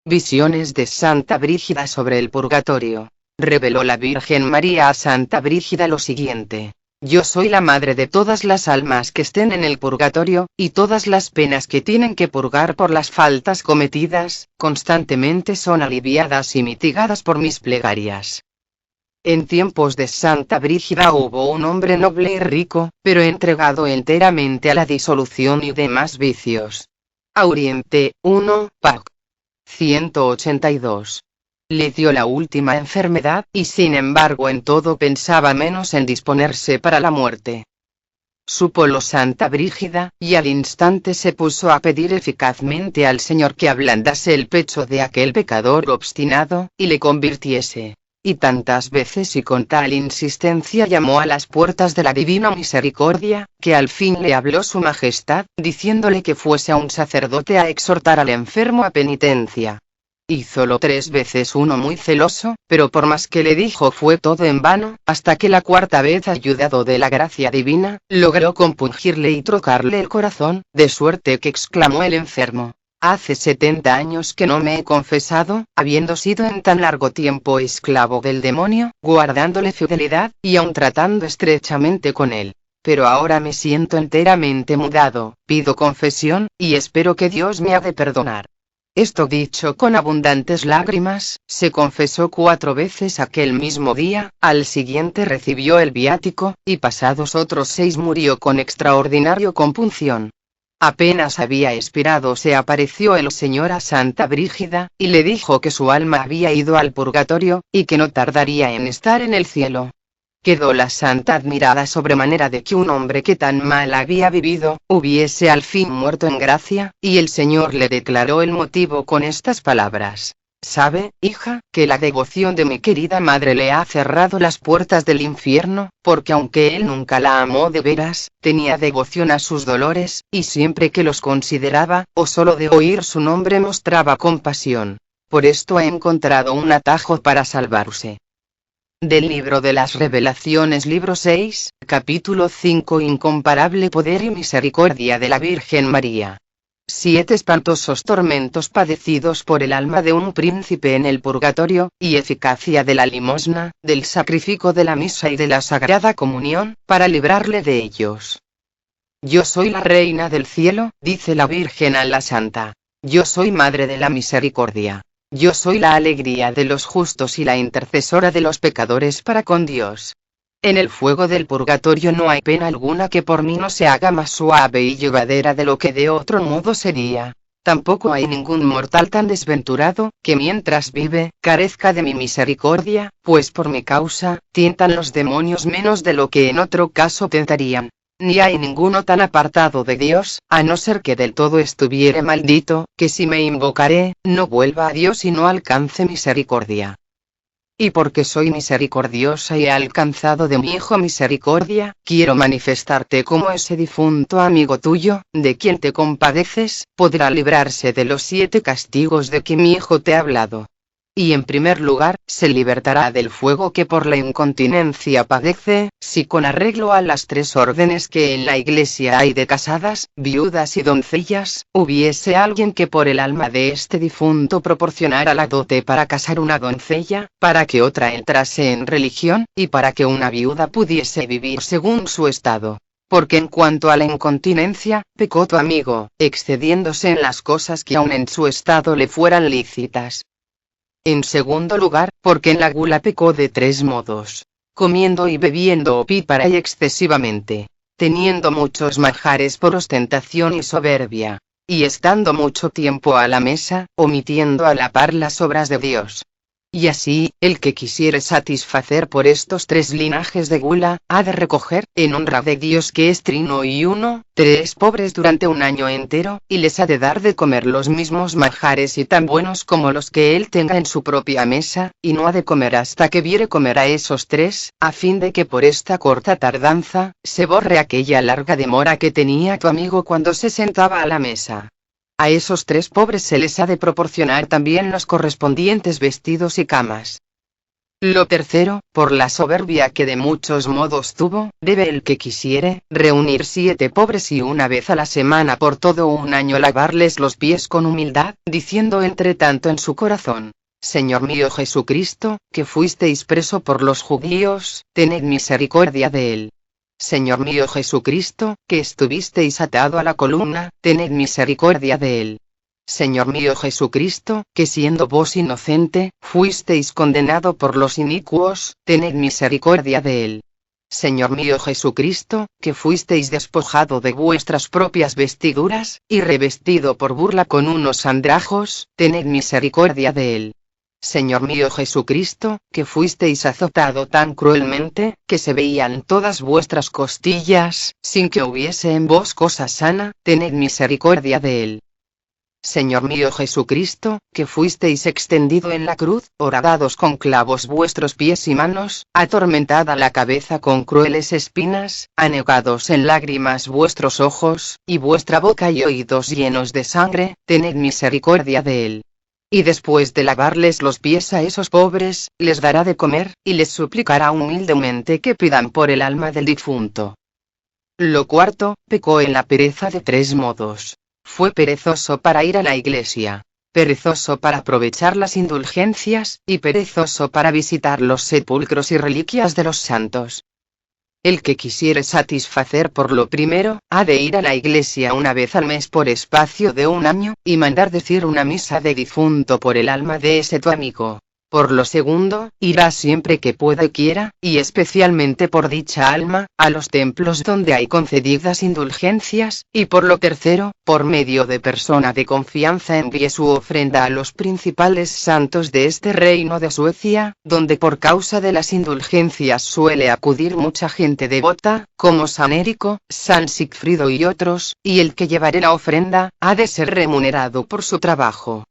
Visiones de Santa Brígida sobre el purgatorio. Reveló la Virgen María a Santa Brígida lo siguiente: yo soy la madre de todas las almas que estén en el purgatorio, y todas las penas que tienen que purgar por las faltas cometidas, constantemente son aliviadas y mitigadas por mis plegarias. En tiempos de Santa Brígida hubo un hombre noble y rico, pero entregado enteramente a la disolución y demás vicios. A Oriente, 1, Pac. 182. Le dio la última enfermedad, y sin embargo en todo pensaba menos en disponerse para la muerte. Súpolo Santa Brígida, y al instante se puso a pedir eficazmente al Señor que ablandase el pecho de aquel pecador obstinado, y le convirtiese. Y tantas veces y con tal insistencia llamó a las puertas de la Divina Misericordia, que al fin le habló su Majestad, diciéndole que fuese a un sacerdote a exhortar al enfermo a penitencia. Hízolo 3 veces uno muy celoso, pero por más que le dijo fue todo en vano, hasta que la 4ª vez, ayudado de la gracia divina, logró compungirle y trocarle el corazón, de suerte que exclamó el enfermo: hace 70 años que no me he confesado, habiendo sido en tan largo tiempo esclavo del demonio, guardándole fidelidad, y aun tratando estrechamente con él. Pero ahora me siento enteramente mudado, pido confesión, y espero que Dios me ha de perdonar. Esto dicho con abundantes lágrimas, se confesó 4 veces aquel mismo día, al siguiente recibió el viático, y pasados otros 6 murió con extraordinaria compunción. Apenas había expirado se apareció el Señor a Santa Brígida, y le dijo que su alma había ido al purgatorio, y que no tardaría en estar en el cielo. Quedó la santa admirada sobremanera de que un hombre que tan mal había vivido, hubiese al fin muerto en gracia, y el Señor le declaró el motivo con estas palabras: sabe, hija, que la devoción de mi querida madre le ha cerrado las puertas del infierno, porque aunque él nunca la amó de veras, tenía devoción a sus dolores, y siempre que los consideraba, o solo de oír su nombre mostraba compasión. Por esto ha encontrado un atajo para salvarse. Del libro de las Revelaciones, libro 6, capítulo 5: incomparable poder y misericordia de la Virgen María. 7 espantosos tormentos padecidos por el alma de un príncipe en el purgatorio, y eficacia de la limosna, del sacrificio de la misa y de la Sagrada Comunión, para librarle de ellos. Yo soy la Reina del Cielo, dice la Virgen a la Santa. Yo soy Madre de la Misericordia. Yo soy la alegría de los justos y la intercesora de los pecadores para con Dios. En el fuego del purgatorio no hay pena alguna que por mí no se haga más suave y llevadera de lo que de otro modo sería. Tampoco hay ningún mortal tan desventurado, que mientras vive, carezca de mi misericordia, pues por mi causa, tientan los demonios menos de lo que en otro caso tentarían. Ni hay ninguno tan apartado de Dios, a no ser que del todo estuviere maldito, que si me invocaré, no vuelva a Dios y no alcance misericordia. Y porque soy misericordiosa y he alcanzado de mi Hijo misericordia, quiero manifestarte como ese difunto amigo tuyo, de quien te compadeces, podrá librarse de los 7 castigos de que mi Hijo te ha hablado. Y en primer lugar, se libertará del fuego que por la incontinencia padece, si con arreglo a las 3 órdenes que en la Iglesia hay de casadas, viudas y doncellas, hubiese alguien que por el alma de este difunto proporcionara la dote para casar una doncella, para que otra entrase en religión, y para que una viuda pudiese vivir según su estado. Porque en cuanto a la incontinencia, pecó tu amigo, excediéndose en las cosas que aun en su estado le fueran lícitas. En segundo lugar, porque en la gula pecó de 3 modos: comiendo y bebiendo opípara y excesivamente, teniendo muchos manjares por ostentación y soberbia, y estando mucho tiempo a la mesa, omitiendo a la par las obras de Dios. Y así, el que quisiere satisfacer por estos 3 linajes de gula, ha de recoger, en honra de Dios que es trino y uno, 3 pobres durante un año entero, y les ha de dar de comer los mismos manjares y tan buenos como los que él tenga en su propia mesa, y no ha de comer hasta que viere comer a esos 3, a fin de que por esta corta tardanza, se borre aquella larga demora que tenía tu amigo cuando se sentaba a la mesa. A esos 3 pobres se les ha de proporcionar también los correspondientes vestidos y camas. Lo tercero, por la soberbia que de muchos modos tuvo, debe el que quisiere, reunir 7 pobres y una vez a la semana por todo un año lavarles los pies con humildad, diciendo entre tanto en su corazón: Señor mío Jesucristo, que fuisteis preso por los judíos, tened misericordia de él. Señor mío Jesucristo, que estuvisteis atado a la columna, tened misericordia de él. Señor mío Jesucristo, que siendo vos inocente, fuisteis condenado por los inicuos, tened misericordia de él. Señor mío Jesucristo, que fuisteis despojado de vuestras propias vestiduras, y revestido por burla con unos andrajos, tened misericordia de él. Señor mío Jesucristo, que fuisteis azotado tan cruelmente, que se veían todas vuestras costillas, sin que hubiese en vos cosa sana, tened misericordia de él. Señor mío Jesucristo, que fuisteis extendido en la cruz, horadados con clavos vuestros pies y manos, atormentada la cabeza con crueles espinas, anegados en lágrimas vuestros ojos, y vuestra boca y oídos llenos de sangre, tened misericordia de él. Y después de lavarles los pies a esos pobres, les dará de comer, y les suplicará humildemente que pidan por el alma del difunto. Lo cuarto, pecó en la pereza de 3 modos. Fue perezoso para ir a la iglesia, perezoso para aprovechar las indulgencias, y perezoso para visitar los sepulcros y reliquias de los santos. El que quisiere satisfacer por lo primero, ha de ir a la iglesia una vez al mes por espacio de un año, y mandar decir una misa de difunto por el alma de ese tu amigo. Por lo segundo, irá siempre que pueda y quiera, y especialmente por dicha alma, a los templos donde hay concedidas indulgencias, y por lo tercero, por medio de persona de confianza envíe su ofrenda a los principales santos de este reino de Suecia, donde por causa de las indulgencias suele acudir mucha gente devota, como San Érico, San Sigfrido y otros, y el que llevare la ofrenda, ha de ser remunerado por su trabajo.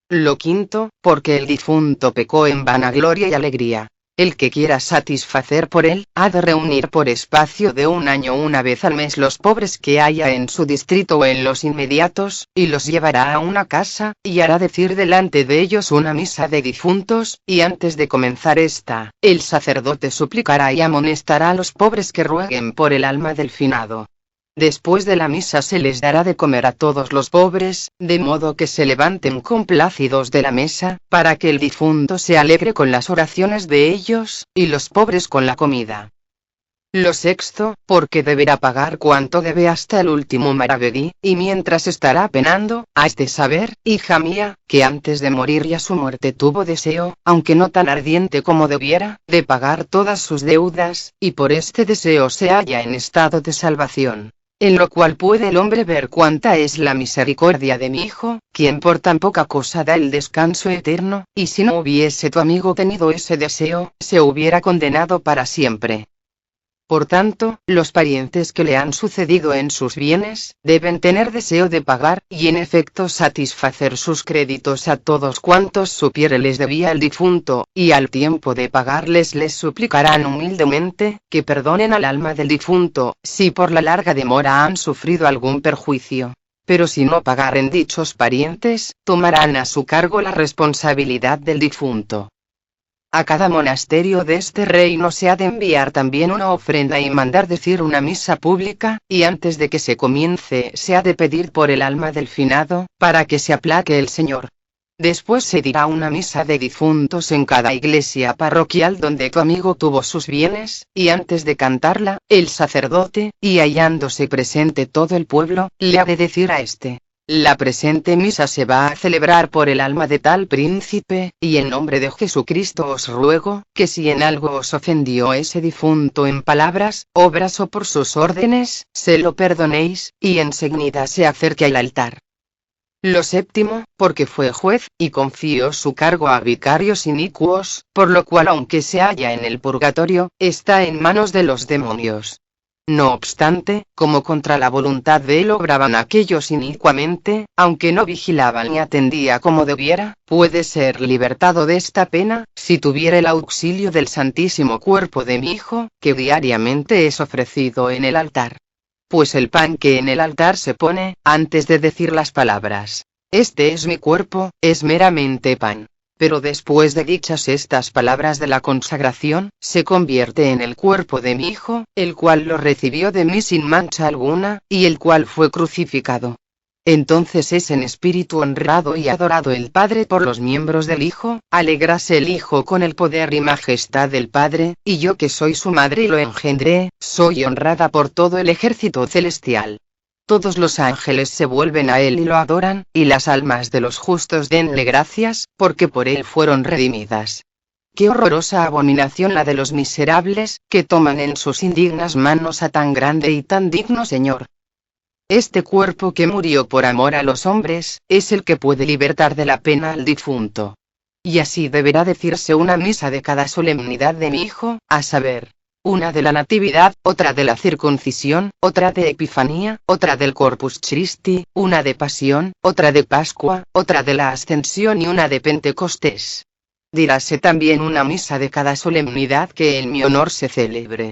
Lo quinto, porque el difunto pecó en vanagloria y alegría. El que quiera satisfacer por él, ha de reunir por espacio de un año una vez al mes los pobres que haya en su distrito o en los inmediatos, y los llevará a una casa, y hará decir delante de ellos una misa de difuntos, y antes de comenzar esta, el sacerdote suplicará y amonestará a los pobres que rueguen por el alma del finado. Después de la misa se les dará de comer a todos los pobres, de modo que se levanten complácidos de la mesa, para que el difunto se alegre con las oraciones de ellos, y los pobres con la comida. Lo sexto, porque deberá pagar cuanto debe hasta el último maravedí, y mientras estará penando, has de saber, hija mía, que antes de morir y a su muerte tuvo deseo, aunque no tan ardiente como debiera, de pagar todas sus deudas, y por este deseo se halla en estado de salvación. En lo cual puede el hombre ver cuánta es la misericordia de mi hijo, quien por tan poca cosa da el descanso eterno, y si no hubiese tu amigo tenido ese deseo, se hubiera condenado para siempre. Por tanto, los parientes que le han sucedido en sus bienes, deben tener deseo de pagar, y en efecto satisfacer sus créditos a todos cuantos supiere les debía el difunto, y al tiempo de pagarles les suplicarán humildemente, que perdonen al alma del difunto, si por la larga demora han sufrido algún perjuicio. Pero si no pagaren dichos parientes, tomarán a su cargo la responsabilidad del difunto. A cada monasterio de este reino se ha de enviar también una ofrenda y mandar decir una misa pública, y antes de que se comience se ha de pedir por el alma del finado, para que se aplaque el Señor. Después se dirá una misa de difuntos en cada iglesia parroquial donde tu amigo tuvo sus bienes, y antes de cantarla, el sacerdote, y hallándose presente todo el pueblo, le ha de decir a este: la presente misa se va a celebrar por el alma de tal príncipe, y en nombre de Jesucristo os ruego, que si en algo os ofendió ese difunto en palabras, obras o por sus órdenes, se lo perdonéis, y enseguida se acerque al altar. Lo séptimo, porque fue juez, y confió su cargo a vicarios inicuos, por lo cual aunque se halla en el purgatorio, está en manos de los demonios. No obstante, como contra la voluntad de él obraban aquellos inicuamente, aunque no vigilaban ni atendía como debiera, puede ser libertado de esta pena, si tuviera el auxilio del Santísimo Cuerpo de mi Hijo, que diariamente es ofrecido en el altar. Pues el pan que en el altar se pone, antes de decir las palabras: este es mi cuerpo, es meramente pan. pero después de dichas estas palabras de la consagración, se convierte en el cuerpo de mi Hijo, el cual lo recibió de mí sin mancha alguna, y el cual fue crucificado. Entonces es en espíritu honrado y adorado el Padre por los miembros del Hijo, alegrase el Hijo con el poder y majestad del Padre, y yo que soy su madre y lo engendré, soy honrada por todo el ejército celestial. Todos los ángeles se vuelven a él y lo adoran, y las almas de los justos denle gracias, porque por él fueron redimidas. Qué horrorosa abominación la de los miserables, que toman en sus indignas manos a tan grande y tan digno Señor. Este cuerpo que murió por amor a los hombres, es el que puede libertar de la pena al difunto. Y así deberá decirse una misa de cada solemnidad de mi Hijo, a saber, una de la Natividad, otra de la Circuncisión, otra de Epifanía, otra del Corpus Christi, una de Pasión, otra de Pascua, otra de la Ascensión y una de Pentecostés. Diráse también una misa de cada solemnidad que en mi honor se celebre.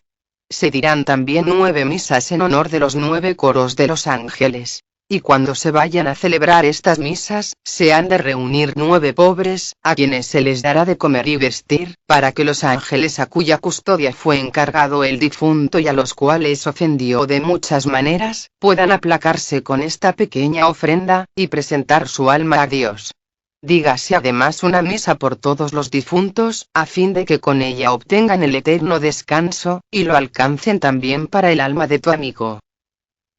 Se dirán también 9 misas en honor de los 9 coros de los ángeles. Y cuando se vayan a celebrar estas misas, se han de reunir 9 pobres, a quienes se les dará de comer y vestir, para que los ángeles a cuya custodia fue encargado el difunto y a los cuales ofendió de muchas maneras, puedan aplacarse con esta pequeña ofrenda, y presentar su alma a Dios. Dígase además una misa por todos los difuntos, a fin de que con ella obtengan el eterno descanso, y lo alcancen también para el alma de tu amigo.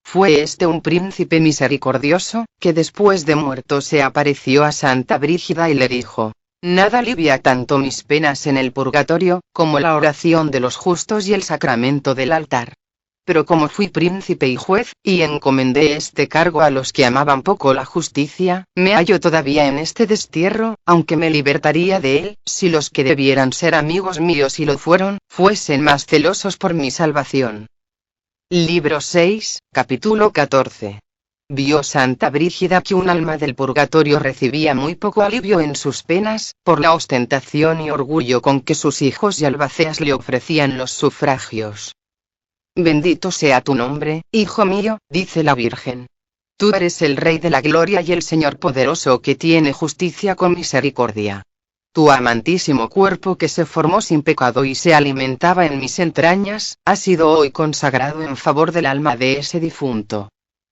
Fue este un príncipe misericordioso, que después de muerto se apareció a Santa Brígida y le dijo: nada alivia tanto mis penas en el purgatorio, como la oración de los justos y el sacramento del altar. Pero como fui príncipe y juez, y encomendé este cargo a los que amaban poco la justicia, me hallo todavía en este destierro, aunque me libertaría de él, si los que debieran ser amigos míos y lo fueron, fuesen más celosos por mi salvación. Libro 6, capítulo 14. Vio Santa Brígida que un alma del purgatorio recibía muy poco alivio en sus penas, por la ostentación y orgullo con que sus hijos y albaceas le ofrecían los sufragios. Bendito sea tu nombre, hijo mío, dice la Virgen. Tú eres el Rey de la Gloria y el Señor poderoso que tiene justicia con misericordia. Tu amantísimo cuerpo que se formó sin pecado y se alimentaba en mis entrañas, ha sido hoy consagrado en favor del alma de ese difunto.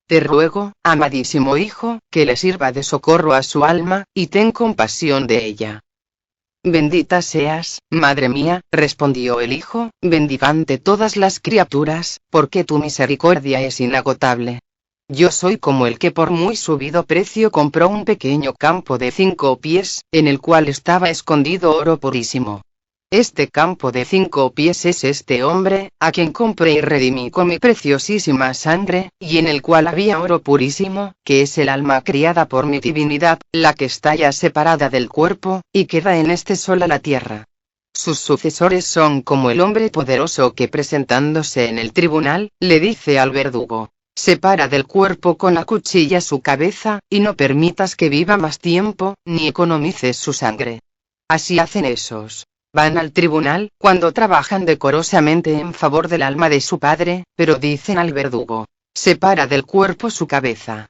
Te ruego, amadísimo Hijo, que le sirva de socorro a su alma, y ten compasión de ella. Bendita seas, madre mía, respondió el Hijo, bendigante todas las criaturas, porque tu misericordia es inagotable. Yo soy como el que por muy subido precio compró un pequeño campo de 5 pies, en el cual estaba escondido oro purísimo. Este campo de 5 pies es este hombre, a quien compré y redimí con mi preciosísima sangre, y en el cual había oro purísimo, que es el alma criada por mi divinidad, la que está ya separada del cuerpo, y queda en este sol a la tierra. Sus sucesores son como el hombre poderoso que presentándose en el tribunal, le dice al verdugo: separa del cuerpo con la cuchilla su cabeza, y no permitas que viva más tiempo, ni economices su sangre. Así hacen esos. Van al tribunal, cuando trabajan decorosamente en favor del alma de su padre, pero dicen al verdugo: separa del cuerpo su cabeza.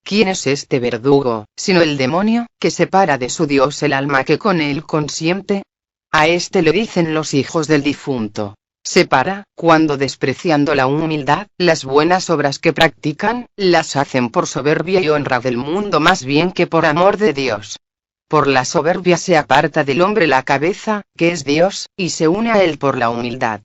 ¿Quién es este verdugo, sino el demonio, que separa de su Dios el alma que con él consiente? A este le dicen los hijos del difunto: separa, cuando despreciando la humildad, las buenas obras que practican, las hacen por soberbia y honra del mundo más bien que por amor de Dios. Por la soberbia se aparta del hombre la cabeza, que es Dios, y se une a él por la humildad.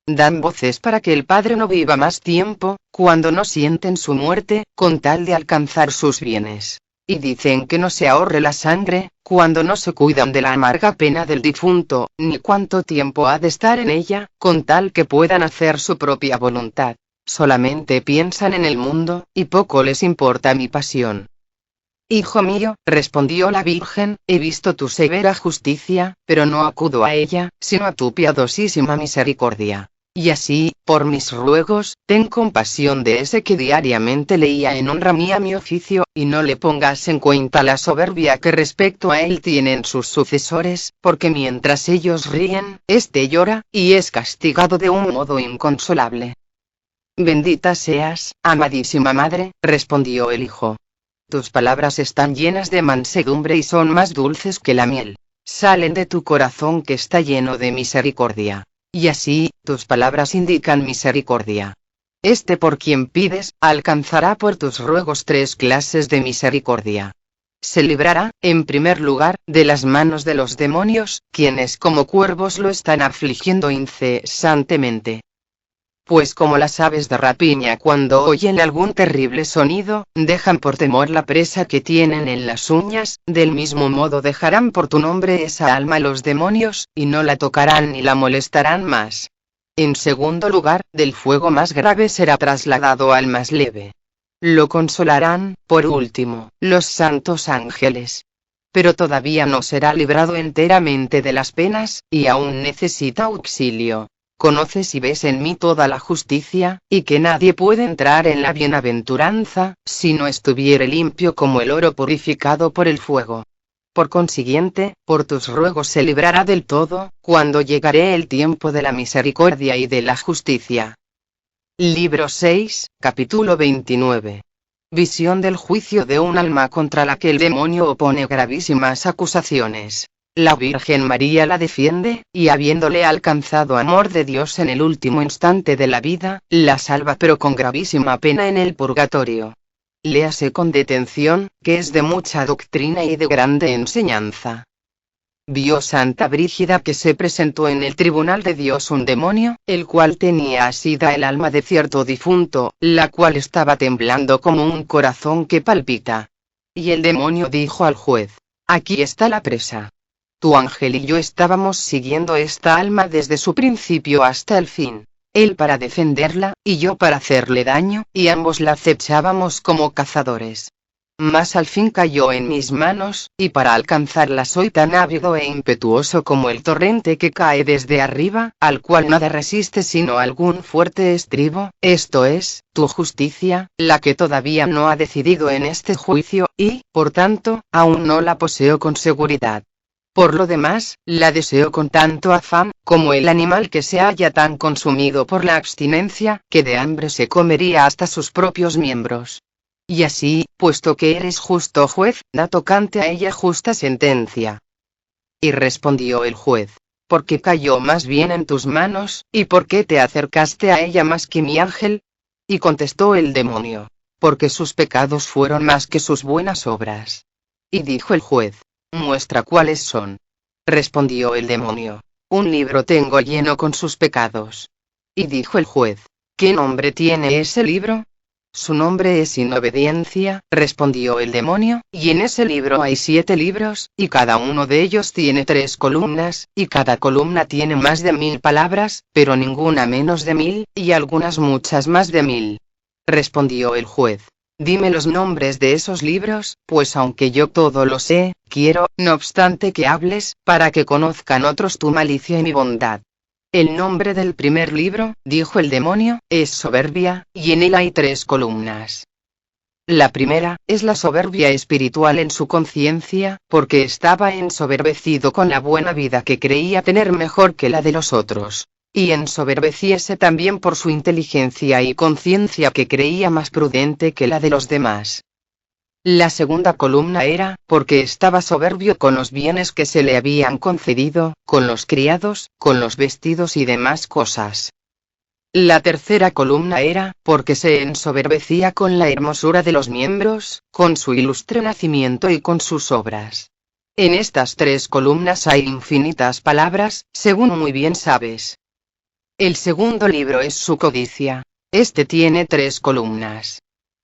Dan voces para que el Padre no viva más tiempo, cuando no sienten su muerte, con tal de alcanzar sus bienes. Y dicen que no se ahorre la sangre, cuando no se cuidan de la amarga pena del difunto, ni cuánto tiempo ha de estar en ella, con tal que puedan hacer su propia voluntad. Solamente piensan en el mundo, y poco les importa mi pasión. Hijo mío, respondió la Virgen, he visto tu severa justicia, pero no acudo a ella, sino a tu piadosísima misericordia. Y así, por mis ruegos, ten compasión de ese que diariamente leía en honra mía mi oficio, y no le pongas en cuenta la soberbia que respecto a él tienen sus sucesores, porque mientras ellos ríen, éste llora, y es castigado de un modo inconsolable. Bendita seas, amadísima madre, respondió el Hijo. tus palabras están llenas de mansedumbre y son más dulces que la miel. Salen de tu corazón que está lleno de misericordia. Y así, tus palabras indican misericordia. Este por quien pides, alcanzará por tus ruegos 3 clases de misericordia. Se librará, en primer lugar, de las manos de los demonios, quienes como cuervos lo están afligiendo incesantemente. Pues como las aves de rapiña cuando oyen algún terrible sonido, dejan por temor la presa que tienen en las uñas, del mismo modo dejarán por tu nombre esa alma los demonios, y no la tocarán ni la molestarán más. En segundo lugar, del fuego más grave será trasladado al más leve. Lo consolarán, por último, los santos ángeles. Pero todavía no será librado enteramente de las penas, y aún necesita auxilio. Conoces y ves en mí toda la justicia, y que nadie puede entrar en la bienaventuranza, si no estuviere limpio como el oro purificado por el fuego. Por consiguiente, por tus ruegos se librará del todo, cuando llegaré el tiempo de la misericordia y de la justicia. Libro 6, capítulo 29. Visión del juicio de un alma contra la que el demonio opone gravísimas acusaciones. La Virgen María la defiende, y habiéndole alcanzado amor de Dios en el último instante de la vida, la salva pero con gravísima pena en el purgatorio. Léase con detención, que es de mucha doctrina y de grande enseñanza. Vio Santa Brígida que se presentó en el tribunal de Dios un demonio, el cual tenía asida el alma de cierto difunto, la cual estaba temblando como un corazón que palpita. Y el demonio dijo al juez: aquí está la presa. Tu ángel y yo estábamos siguiendo esta alma desde su principio hasta el fin. Él para defenderla, y yo para hacerle daño, y ambos la acechábamos como cazadores. Mas al fin cayó en mis manos, y para alcanzarla soy tan ávido e impetuoso como el torrente que cae desde arriba, al cual nada resiste sino algún fuerte estribo, esto es, tu justicia, la que todavía no ha decidido en este juicio, y, por tanto, aún no la poseo con seguridad. Por lo demás, la deseo con tanto afán, como el animal que se halla tan consumido por la abstinencia, que de hambre se comería hasta sus propios miembros. Y así, puesto que eres justo juez, da tocante a ella justa sentencia. Y respondió el juez: ¿por qué cayó más bien en tus manos, y por qué te acercaste a ella más que mi ángel? Y contestó el demonio: porque sus pecados fueron más que sus buenas obras. Y dijo el juez: muestra cuáles son. Respondió el demonio: un libro tengo lleno con sus pecados. Y dijo el juez: ¿qué nombre tiene ese libro? Su nombre es Inobediencia, respondió el demonio, y en ese libro hay 7 libros, y cada uno de ellos tiene 3 columnas, y cada columna tiene más de 1000 palabras, pero ninguna menos de 1000, y algunas muchas más de 1000. Respondió el juez: dime los nombres de esos libros, pues aunque yo todo lo sé, quiero, no obstante que hables, para que conozcan otros tu malicia y mi bondad. El nombre del primer libro, dijo el demonio, es Soberbia, y en él hay 3 columnas. La primera, es la soberbia espiritual en su conciencia, porque estaba ensoberbecido con la buena vida que creía tener mejor que la de los otros. Y ensoberbeciese también por su inteligencia y conciencia que creía más prudente que la de los demás. La segunda columna era, porque estaba soberbio con los bienes que se le habían concedido, con los criados, con los vestidos y demás cosas. La tercera columna era, porque se ensoberbecía con la hermosura de los miembros, con su ilustre nacimiento y con sus obras. En estas 3 columnas hay infinitas palabras, según muy bien sabes. El segundo libro es su codicia. Este tiene 3 columnas.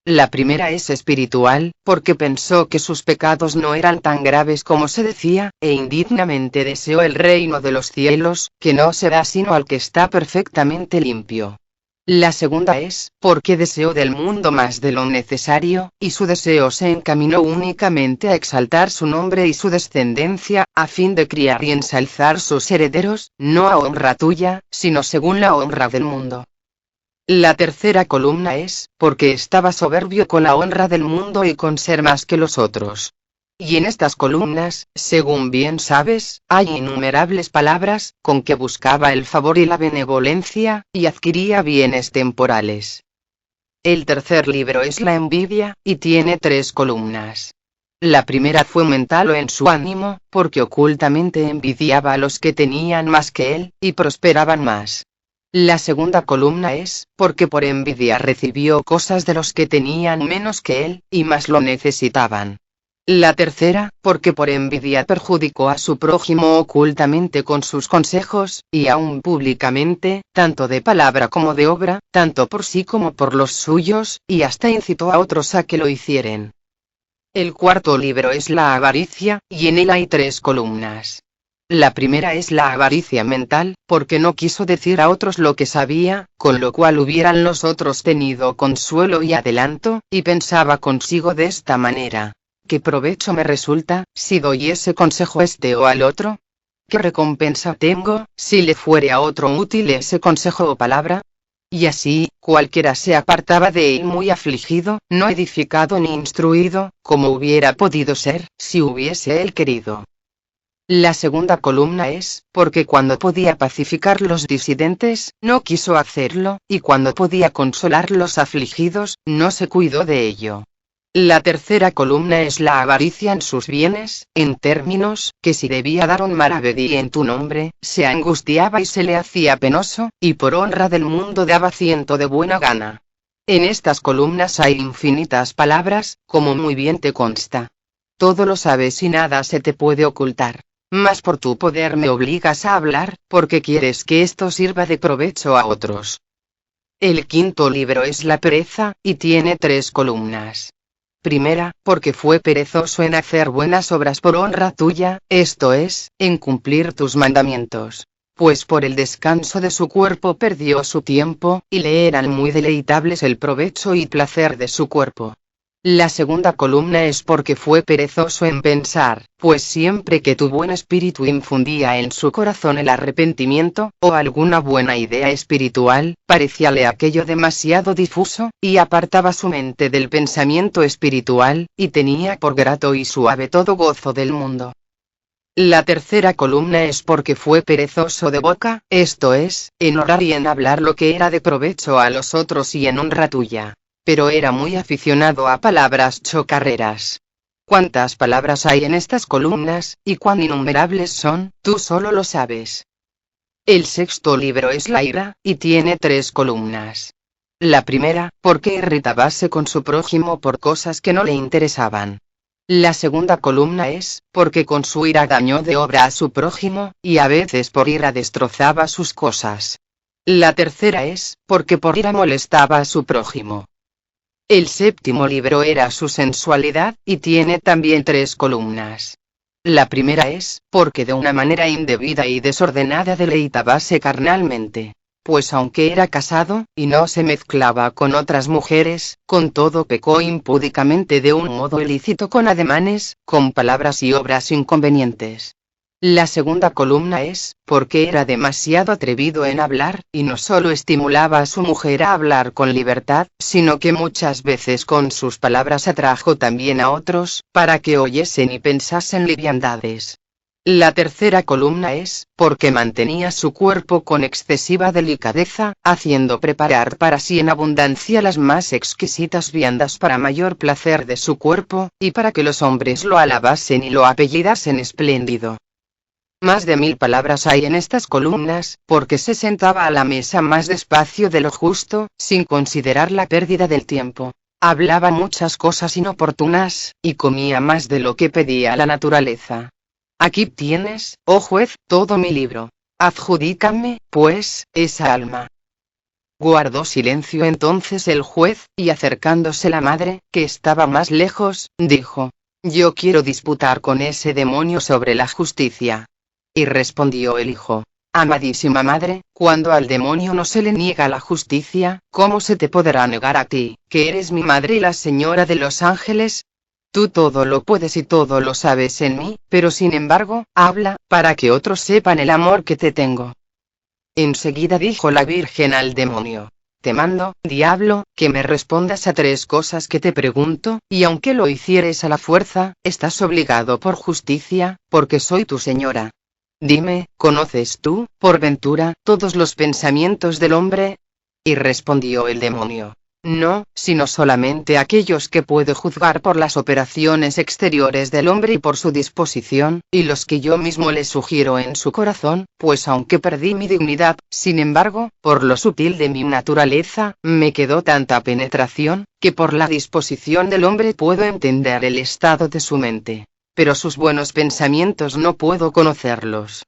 La primera es espiritual, porque pensó que sus pecados no eran tan graves como se decía, e indignamente deseó el reino de los cielos, que no se da sino al que está perfectamente limpio. La segunda es, porque deseó del mundo más de lo necesario, y su deseo se encaminó únicamente a exaltar su nombre y su descendencia, a fin de criar y ensalzar sus herederos, no a honra tuya, sino según la honra del mundo. La tercera columna es, porque estaba soberbio con la honra del mundo y con ser más que los otros. Y en estas columnas, según bien sabes, hay innumerables palabras, con que buscaba el favor y la benevolencia, y adquiría bienes temporales. El tercer libro es la envidia, y tiene 3 columnas. La primera fue mental o en su ánimo, porque ocultamente envidiaba a los que tenían más que él, y prosperaban más. La segunda columna es, porque por envidia recibió cosas de los que tenían menos que él, y más lo necesitaban. La tercera, porque por envidia perjudicó a su prójimo ocultamente con sus consejos, y aún públicamente, tanto de palabra como de obra, tanto por sí como por los suyos, y hasta incitó a otros a que lo hicieren. El cuarto libro es la avaricia, y en él hay 3 columnas. La primera es la avaricia mental, porque no quiso decir a otros lo que sabía, con lo cual hubieran los otros tenido consuelo y adelanto, y pensaba consigo de esta manera: ¿qué provecho me resulta, si doy ese consejo a este o al otro? ¿Qué recompensa tengo, si le fuere a otro útil ese consejo o palabra? Y así, cualquiera se apartaba de él muy afligido, no edificado ni instruido, como hubiera podido ser, si hubiese él querido. La segunda columna es, porque cuando podía pacificar los disidentes, no quiso hacerlo, y cuando podía consolar los afligidos, no se cuidó de ello. La tercera columna es la avaricia en sus bienes, en términos, que si debía dar un maravedí en tu nombre, se angustiaba y se le hacía penoso, y por honra del mundo daba 100 de buena gana. En estas columnas hay infinitas palabras, como muy bien te consta. Todo lo sabes y nada se te puede ocultar. Mas por tu poder me obligas a hablar, porque quieres que esto sirva de provecho a otros. El quinto libro es la pereza, y tiene 3 columnas. Primera, porque fue perezoso en hacer buenas obras por honra tuya, esto es, en cumplir tus mandamientos. Pues por el descanso de su cuerpo perdió su tiempo, y le eran muy deleitables el provecho y placer de su cuerpo. La segunda columna es porque fue perezoso en pensar, pues siempre que tu buen espíritu infundía en su corazón el arrepentimiento, o alguna buena idea espiritual, parecíale aquello demasiado difuso, y apartaba su mente del pensamiento espiritual, y tenía por grato y suave todo gozo del mundo. La tercera columna es porque fue perezoso de boca, esto es, en orar y en hablar lo que era de provecho a los otros y en honra tuya. Pero era muy aficionado a palabras chocarreras. ¿Cuántas palabras hay en estas columnas, y cuán innumerables son? Tú solo lo sabes. El sexto libro es la ira, y tiene 3 columnas. La primera, porque irritábase con su prójimo por cosas que no le interesaban. La segunda columna es, porque con su ira dañó de obra a su prójimo, y a veces por ira destrozaba sus cosas. La tercera es, porque por ira molestaba a su prójimo. El séptimo libro era su sensualidad, y tiene también 3 columnas. La primera es, porque de una manera indebida y desordenada deleitábase carnalmente. Pues aunque era casado, y no se mezclaba con otras mujeres, con todo pecó impúdicamente de un modo ilícito con ademanes, con palabras y obras inconvenientes. La segunda columna es, porque era demasiado atrevido en hablar, y no solo estimulaba a su mujer a hablar con libertad, sino que muchas veces con sus palabras atrajo también a otros, para que oyesen y pensasen liviandades. La tercera columna es, porque mantenía su cuerpo con excesiva delicadeza, haciendo preparar para sí en abundancia las más exquisitas viandas para mayor placer de su cuerpo, y para que los hombres lo alabasen y lo apellidasen espléndido. Más de 1000 palabras hay en estas columnas, porque se sentaba a la mesa más despacio de lo justo, sin considerar la pérdida del tiempo. Hablaba muchas cosas inoportunas, y comía más de lo que pedía la naturaleza. Aquí tienes, oh juez, todo mi libro. Adjudícame, pues, esa alma. Guardó silencio entonces el juez, y acercándose la madre, que estaba más lejos, dijo: yo quiero disputar con ese demonio sobre la justicia. Y respondió el hijo: amadísima madre, cuando al demonio no se le niega la justicia, ¿cómo se te podrá negar a ti, que eres mi madre y la señora de los ángeles? Tú todo lo puedes y todo lo sabes en mí, pero sin embargo, habla, para que otros sepan el amor que te tengo. Enseguida dijo la Virgen al demonio: te mando, diablo, que me respondas a 3 cosas que te pregunto, y aunque lo hicieres a la fuerza, estás obligado por justicia, porque soy tu señora. Dime, ¿conoces tú, por ventura, todos los pensamientos del hombre? Y respondió el demonio: No, sino solamente aquellos que puedo juzgar por las operaciones exteriores del hombre y por su disposición, y los que yo mismo le sugiero en su corazón, pues aunque perdí mi dignidad, sin embargo, por lo sutil de mi naturaleza, me quedó tanta penetración, que por la disposición del hombre puedo entender el estado de su mente. Pero sus buenos pensamientos no puedo conocerlos.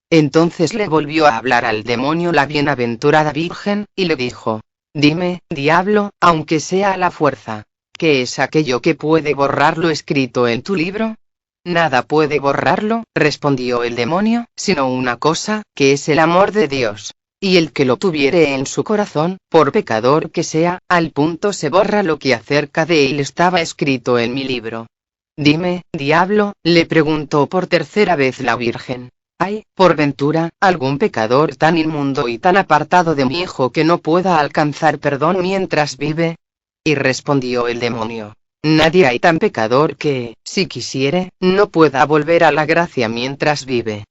Entonces le volvió a hablar al demonio la bienaventurada Virgen, y le dijo: Dime, diablo, aunque sea a la fuerza, ¿qué es aquello que puede borrar lo escrito en tu libro? Nada puede borrarlo, respondió el demonio, sino una cosa, que es el amor de Dios. Y el que lo tuviere en su corazón, por pecador que sea, al punto se borra lo que acerca de él estaba escrito en mi libro. Dime, diablo, le preguntó por tercera vez la Virgen. ¿Hay, por ventura, algún pecador tan inmundo y tan apartado de mi hijo que no pueda alcanzar perdón mientras vive? Y respondió el demonio: Nadie hay tan pecador que, si quisiere, no pueda volver a la gracia mientras vive.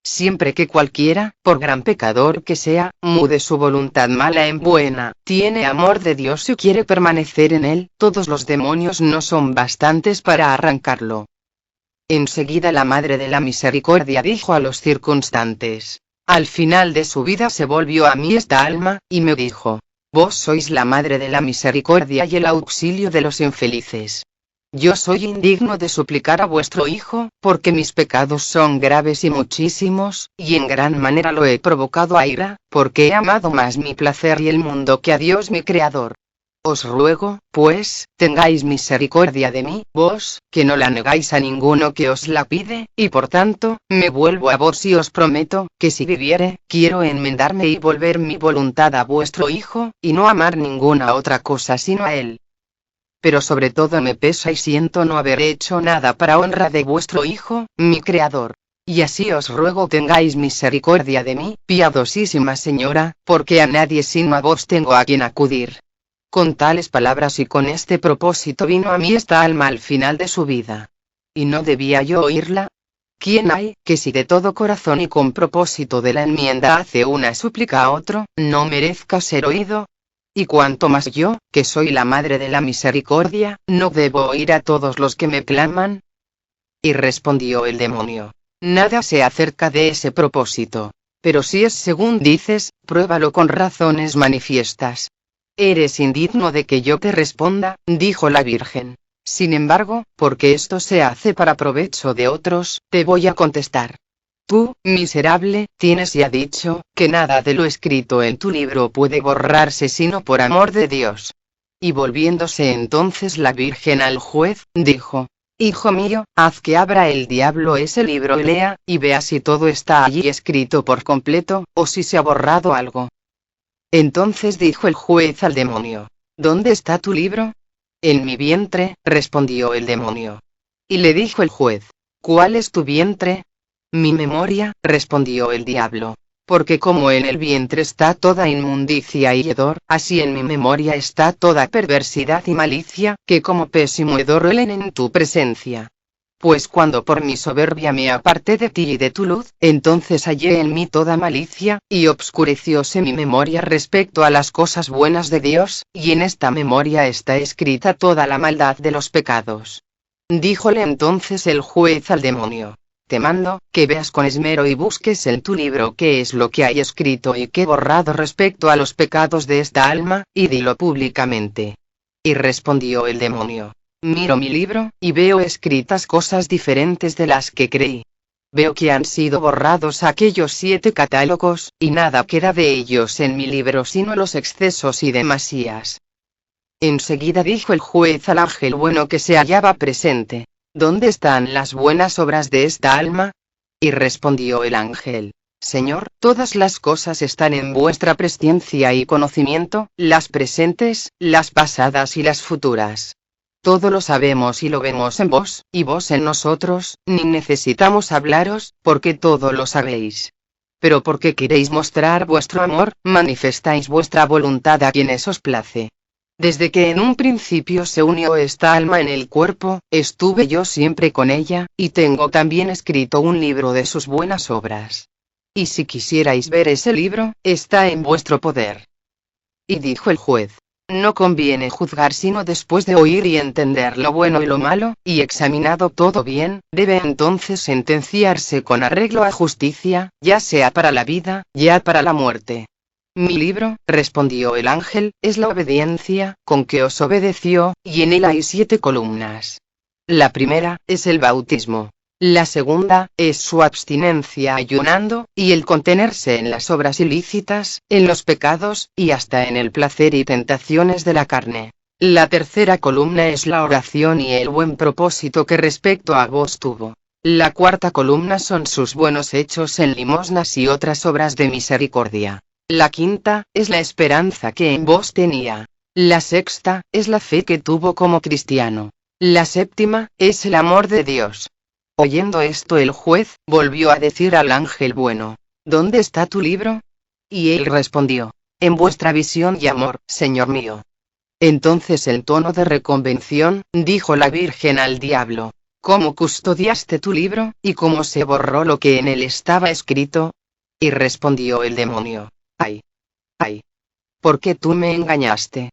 Siempre que cualquiera, por gran pecador que sea, mude su voluntad mala en buena, tiene amor de Dios y quiere permanecer en él, todos los demonios no son bastantes para arrancarlo. Enseguida la Madre de la Misericordia dijo a los circunstantes: Al final de su vida se volvió a mí esta alma, y me dijo: Vos sois la Madre de la Misericordia y el auxilio de los infelices. Yo soy indigno de suplicar a vuestro Hijo, porque mis pecados son graves y muchísimos, y en gran manera lo he provocado a ira, porque he amado más mi placer y el mundo que a Dios mi Creador. Os ruego, pues, tengáis misericordia de mí, vos, que no la negáis a ninguno que os la pide, y por tanto, me vuelvo a vos y os prometo, que si viviere, quiero enmendarme y volver mi voluntad a vuestro Hijo, y no amar ninguna otra cosa sino a Él. Pero sobre todo me pesa y siento no haber hecho nada para honra de vuestro Hijo, mi Creador. Y así os ruego tengáis misericordia de mí, piadosísima Señora, porque a nadie sino a vos tengo a quien acudir. Con tales palabras y con este propósito vino a mí esta alma al final de su vida. ¿Y no debía yo oírla? ¿Quién hay, que si de todo corazón y con propósito de la enmienda hace una súplica a otro, no merezca ser oído? Y cuanto más yo, que soy la Madre de la Misericordia, ¿no debo oír a todos los que me claman? Y respondió el demonio: Nada sé acerca de ese propósito. Pero si es según dices, pruébalo con razones manifiestas. Eres indigno de que yo te responda, dijo la Virgen. Sin embargo, porque esto se hace para provecho de otros, te voy a contestar. Tú, miserable, tienes ya dicho, que nada de lo escrito en tu libro puede borrarse sino por amor de Dios. Y volviéndose entonces la Virgen al juez, dijo: Hijo mío, haz que abra el diablo ese libro y lea, y vea si todo está allí escrito por completo, o si se ha borrado algo. Entonces dijo el juez al demonio: ¿Dónde está tu libro? En mi vientre, respondió el demonio. Y le dijo el juez: ¿Cuál es tu vientre? Mi memoria, respondió el diablo. Porque como en el vientre está toda inmundicia y hedor, así en mi memoria está toda perversidad y malicia, que como pésimo hedor huelen en tu presencia. Pues cuando por mi soberbia me aparté de ti y de tu luz, entonces hallé en mí toda malicia, y obscurecióse mi memoria respecto a las cosas buenas de Dios, y en esta memoria está escrita toda la maldad de los pecados. Díjole entonces el juez al demonio: Te mando, que veas con esmero y busques en tu libro qué es lo que hay escrito y qué borrado respecto a los pecados de esta alma, y dilo públicamente. Y respondió el demonio: Miro mi libro, y veo escritas cosas diferentes de las que creí. Veo que han sido borrados aquellos 7 catálogos, y nada queda de ellos en mi libro sino los excesos y demasías. Enseguida dijo el juez al ángel bueno que se hallaba presente: ¿Dónde están las buenas obras de esta alma? Y respondió el ángel: Señor, todas las cosas están en vuestra presciencia y conocimiento, las presentes, las pasadas y las futuras. Todo lo sabemos y lo vemos en vos, y vos en nosotros, ni necesitamos hablaros, porque todo lo sabéis. Pero porque queréis mostrar vuestro amor, manifestáis vuestra voluntad a quienes os place. Desde que en un principio se unió esta alma en el cuerpo, estuve yo siempre con ella, y tengo también escrito un libro de sus buenas obras. Y si quisierais ver ese libro, está en vuestro poder. Y dijo el juez: No conviene juzgar sino después de oír y entender lo bueno y lo malo, y examinado todo bien, debe entonces sentenciarse con arreglo a justicia, ya sea para la vida, ya para la muerte. Mi libro, respondió el ángel, es la obediencia, con que os obedeció, y en él hay 7 columnas. La primera, es el bautismo. La segunda, es su abstinencia ayunando, y el contenerse en las obras ilícitas, en los pecados, y hasta en el placer y tentaciones de la carne. La tercera columna es la oración y el buen propósito que respecto a vos tuvo. La cuarta columna son sus buenos hechos en limosnas y otras obras de misericordia. La quinta, es la esperanza que en vos tenía. La sexta, es la fe que tuvo como cristiano. La séptima, es el amor de Dios. Oyendo esto el juez, volvió a decir al ángel bueno, ¿dónde está tu libro? Y él respondió, en vuestra visión y amor, señor mío. Entonces en tono de reconvención, dijo la Virgen al diablo, ¿cómo custodiaste tu libro, y cómo se borró lo que en él estaba escrito? Y respondió el demonio, ay, ay, ¿por qué tú me engañaste?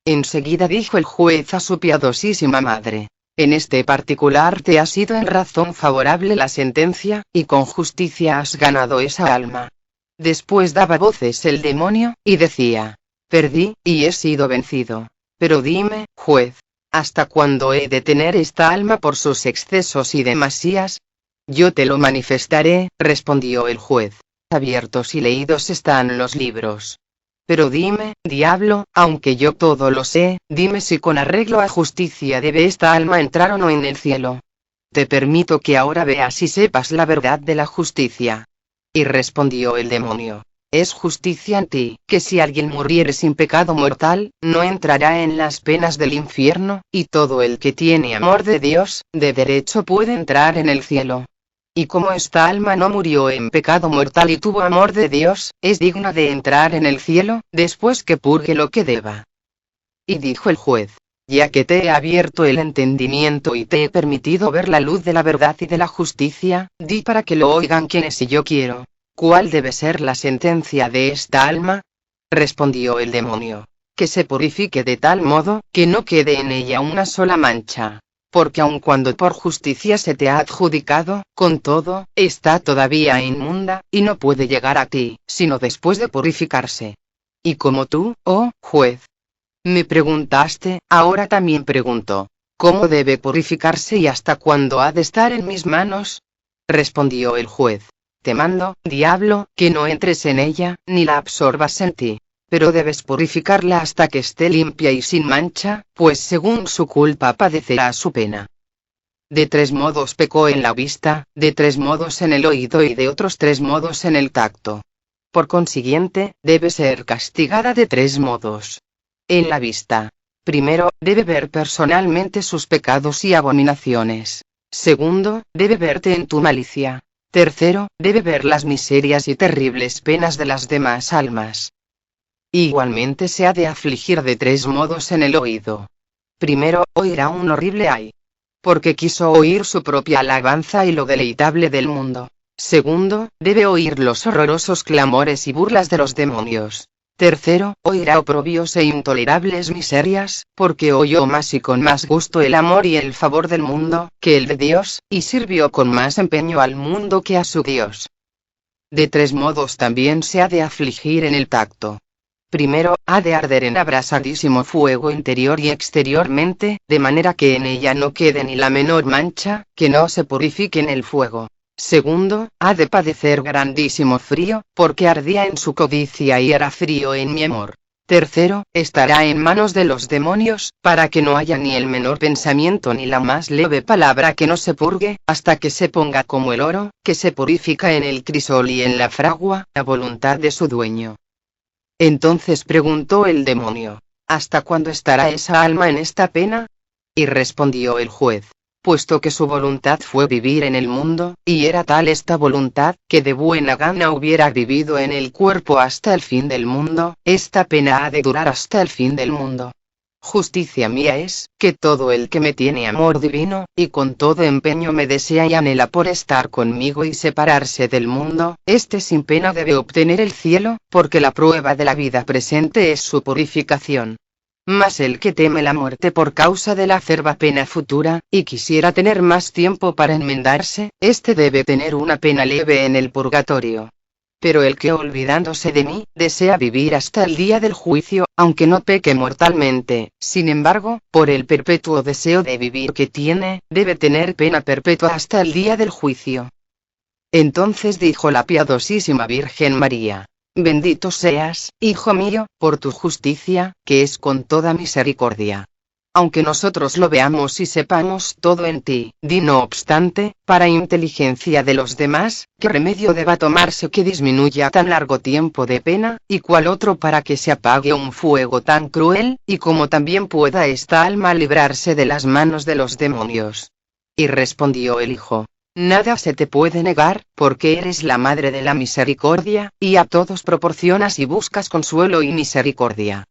Enseguida dijo el juez a su piadosísima madre, en este particular te ha sido en razón favorable la sentencia, y con justicia has ganado esa alma. Después daba voces el demonio, y decía, perdí, y he sido vencido. Pero dime, juez, ¿hasta cuándo he de tener esta alma por sus excesos y demasías? Yo te lo manifestaré, respondió el juez. Abiertos y leídos están los libros. Pero dime, diablo, aunque yo todo lo sé, dime si con arreglo a justicia debe esta alma entrar o no en el cielo. Te permito que ahora veas y sepas la verdad de la justicia. Y respondió el demonio, es justicia en ti, que si alguien muriere sin pecado mortal, no entrará en las penas del infierno, y todo el que tiene amor de Dios, de derecho puede entrar en el cielo. Y como esta alma no murió en pecado mortal y tuvo amor de Dios, es digna de entrar en el cielo, después que purgue lo que deba. Y dijo el juez, ya que te he abierto el entendimiento y te he permitido ver la luz de la verdad y de la justicia, di para que lo oigan quienes si yo quiero. ¿Cuál debe ser la sentencia de esta alma? Respondió el demonio, que se purifique de tal modo, que no quede en ella una sola mancha. Porque aun cuando por justicia se te ha adjudicado, con todo, está todavía inmunda, y no puede llegar a ti, sino después de purificarse. Y como tú, oh juez, me preguntaste, ahora también pregunto, ¿cómo debe purificarse y hasta cuándo ha de estar en mis manos? Respondió el juez, te mando, diablo, que no entres en ella, ni la absorbas en ti. Pero debes purificarla hasta que esté limpia y sin mancha, pues según su culpa padecerá su pena. De 3 modos pecó en la vista, de 3 modos en el oído y de otros 3 modos en el tacto. Por consiguiente, debe ser castigada de 3 modos. En la vista. Primero, debe ver personalmente sus pecados y abominaciones. Segundo, debe verte en tu malicia. Tercero, debe ver las miserias y terribles penas de las demás almas. Igualmente se ha de afligir de 3 modos en el oído. Primero, oirá un horrible ay. Porque quiso oír su propia alabanza y lo deleitable del mundo. Segundo, debe oír los horrorosos clamores y burlas de los demonios. Tercero, oirá oprobios e intolerables miserias, porque oyó más y con más gusto el amor y el favor del mundo, que el de Dios, y sirvió con más empeño al mundo que a su Dios. De 3 modos también se ha de afligir en el tacto. Primero, ha de arder en abrasadísimo fuego interior y exteriormente, de manera que en ella no quede ni la menor mancha, que no se purifique en el fuego. Segundo, ha de padecer grandísimo frío, porque ardía en su codicia y era frío en mi amor. Tercero, estará en manos de los demonios, para que no haya ni el menor pensamiento ni la más leve palabra que no se purgue, hasta que se ponga como el oro, que se purifica en el crisol y en la fragua, a voluntad de su dueño. Entonces preguntó el demonio, ¿hasta cuándo estará esa alma en esta pena? Y respondió el juez, puesto que su voluntad fue vivir en el mundo, y era tal esta voluntad, que de buena gana hubiera vivido en el cuerpo hasta el fin del mundo, esta pena ha de durar hasta el fin del mundo. Justicia mía es, que todo el que me tiene amor divino, y con todo empeño me desea y anhela por estar conmigo y separarse del mundo, este sin pena debe obtener el cielo, porque la prueba de la vida presente es su purificación. Mas el que teme la muerte por causa de la acerba pena futura, y quisiera tener más tiempo para enmendarse, este debe tener una pena leve en el purgatorio. Pero el que olvidándose de mí, desea vivir hasta el día del juicio, aunque no peque mortalmente, sin embargo, por el perpetuo deseo de vivir que tiene, debe tener pena perpetua hasta el día del juicio. Entonces dijo la piadosísima Virgen María: Bendito seas, hijo mío, por tu justicia, que es con toda misericordia. Aunque nosotros lo veamos y sepamos todo en ti, di no obstante, para inteligencia de los demás, qué remedio deba tomarse que disminuya tan largo tiempo de pena, y cuál otro para que se apague un fuego tan cruel, y como también pueda esta alma librarse de las manos de los demonios. Y respondió el hijo: Nada se te puede negar, porque eres la madre de la misericordia, y a todos proporcionas y buscas consuelo y misericordia.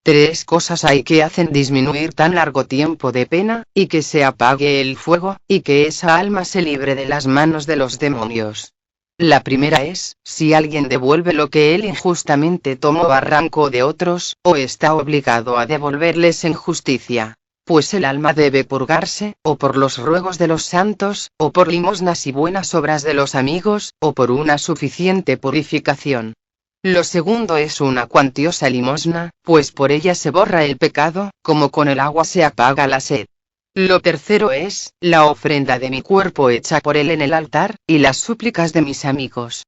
3 cosas hay que hacen disminuir tan largo tiempo de pena, y que se apague el fuego, y que esa alma se libre de las manos de los demonios. La primera es, si alguien devuelve lo que él injustamente tomó a arranco de otros, o está obligado a devolverles en justicia. Pues el alma debe purgarse, o por los ruegos de los santos, o por limosnas y buenas obras de los amigos, o por una suficiente purificación. Lo segundo es una cuantiosa limosna, pues por ella se borra el pecado, como con el agua se apaga la sed. Lo tercero es, la ofrenda de mi cuerpo hecha por él en el altar, y las súplicas de mis amigos.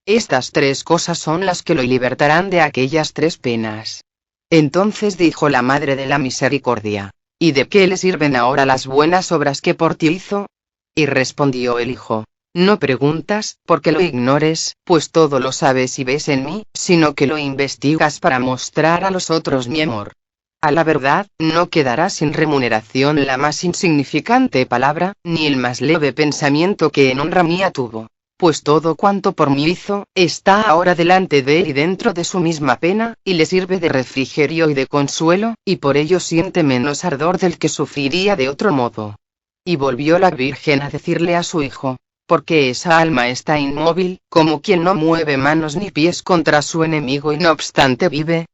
Estas 3 cosas son las que lo libertarán de aquellas 3 penas. Entonces dijo la Madre de la Misericordia: ¿Y de qué le sirven ahora las buenas obras que por ti hizo? Y respondió el hijo: No preguntas, porque lo ignores, pues todo lo sabes y ves en mí, sino que lo investigas para mostrar a los otros mi amor. A la verdad, no quedará sin remuneración la más insignificante palabra, ni el más leve pensamiento que en honra mía tuvo. Pues todo cuanto por mí hizo, está ahora delante de él y dentro de su misma pena, y le sirve de refrigerio y de consuelo, y por ello siente menos ardor del que sufriría de otro modo. Y volvió la Virgen a decirle a su hijo: porque esa alma está inmóvil, como quien no mueve manos ni pies contra su enemigo y no obstante vive.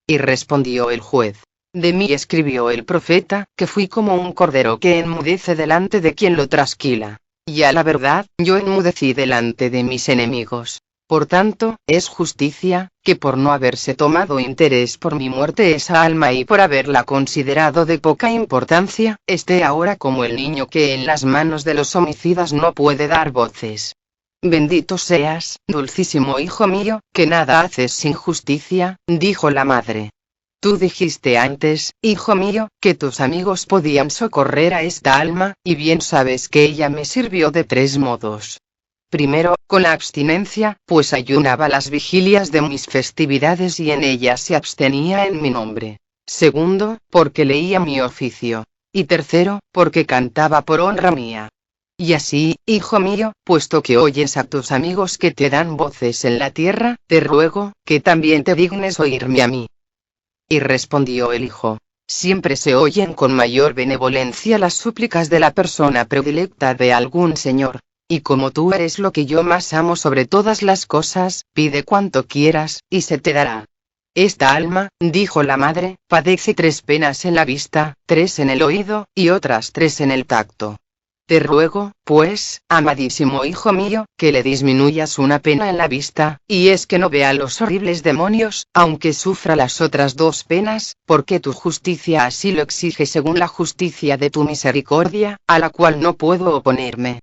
Y respondió el juez: De mí escribió el profeta, que fui como un cordero que enmudece delante de quien lo trasquila. Y a la verdad, yo enmudecí delante de mis enemigos. Por tanto, es justicia, que por no haberse tomado interés por mi muerte esa alma y por haberla considerado de poca importancia, esté ahora como el niño que en las manos de los homicidas no puede dar voces. Bendito seas, dulcísimo hijo mío, que nada haces sin justicia, dijo la madre. Tú dijiste antes, hijo mío, que tus amigos podían socorrer a esta alma, y bien sabes que ella me sirvió de 3 modos. Primero, con la abstinencia, pues ayunaba las vigilias de mis festividades y en ellas se abstenía en mi nombre. Segundo, porque leía mi oficio. Y tercero, porque cantaba por honra mía. Y así, hijo mío, puesto que oyes a tus amigos que te dan voces en la tierra, te ruego, que también te dignes oírme a mí. Y respondió el hijo: Siempre se oyen con mayor benevolencia las súplicas de la persona predilecta de algún señor. Y como tú eres lo que yo más amo sobre todas las cosas, pide cuanto quieras, y se te dará. Esta alma, dijo la madre, padece 3 penas en la vista, 3 en el oído, y otras 3 en el tacto. Te ruego, pues, amadísimo hijo mío, que le disminuyas una pena en la vista, y es que no vea los horribles demonios, aunque sufra las otras 2 penas, porque tu justicia así lo exige según la justicia de tu misericordia, a la cual no puedo oponerme.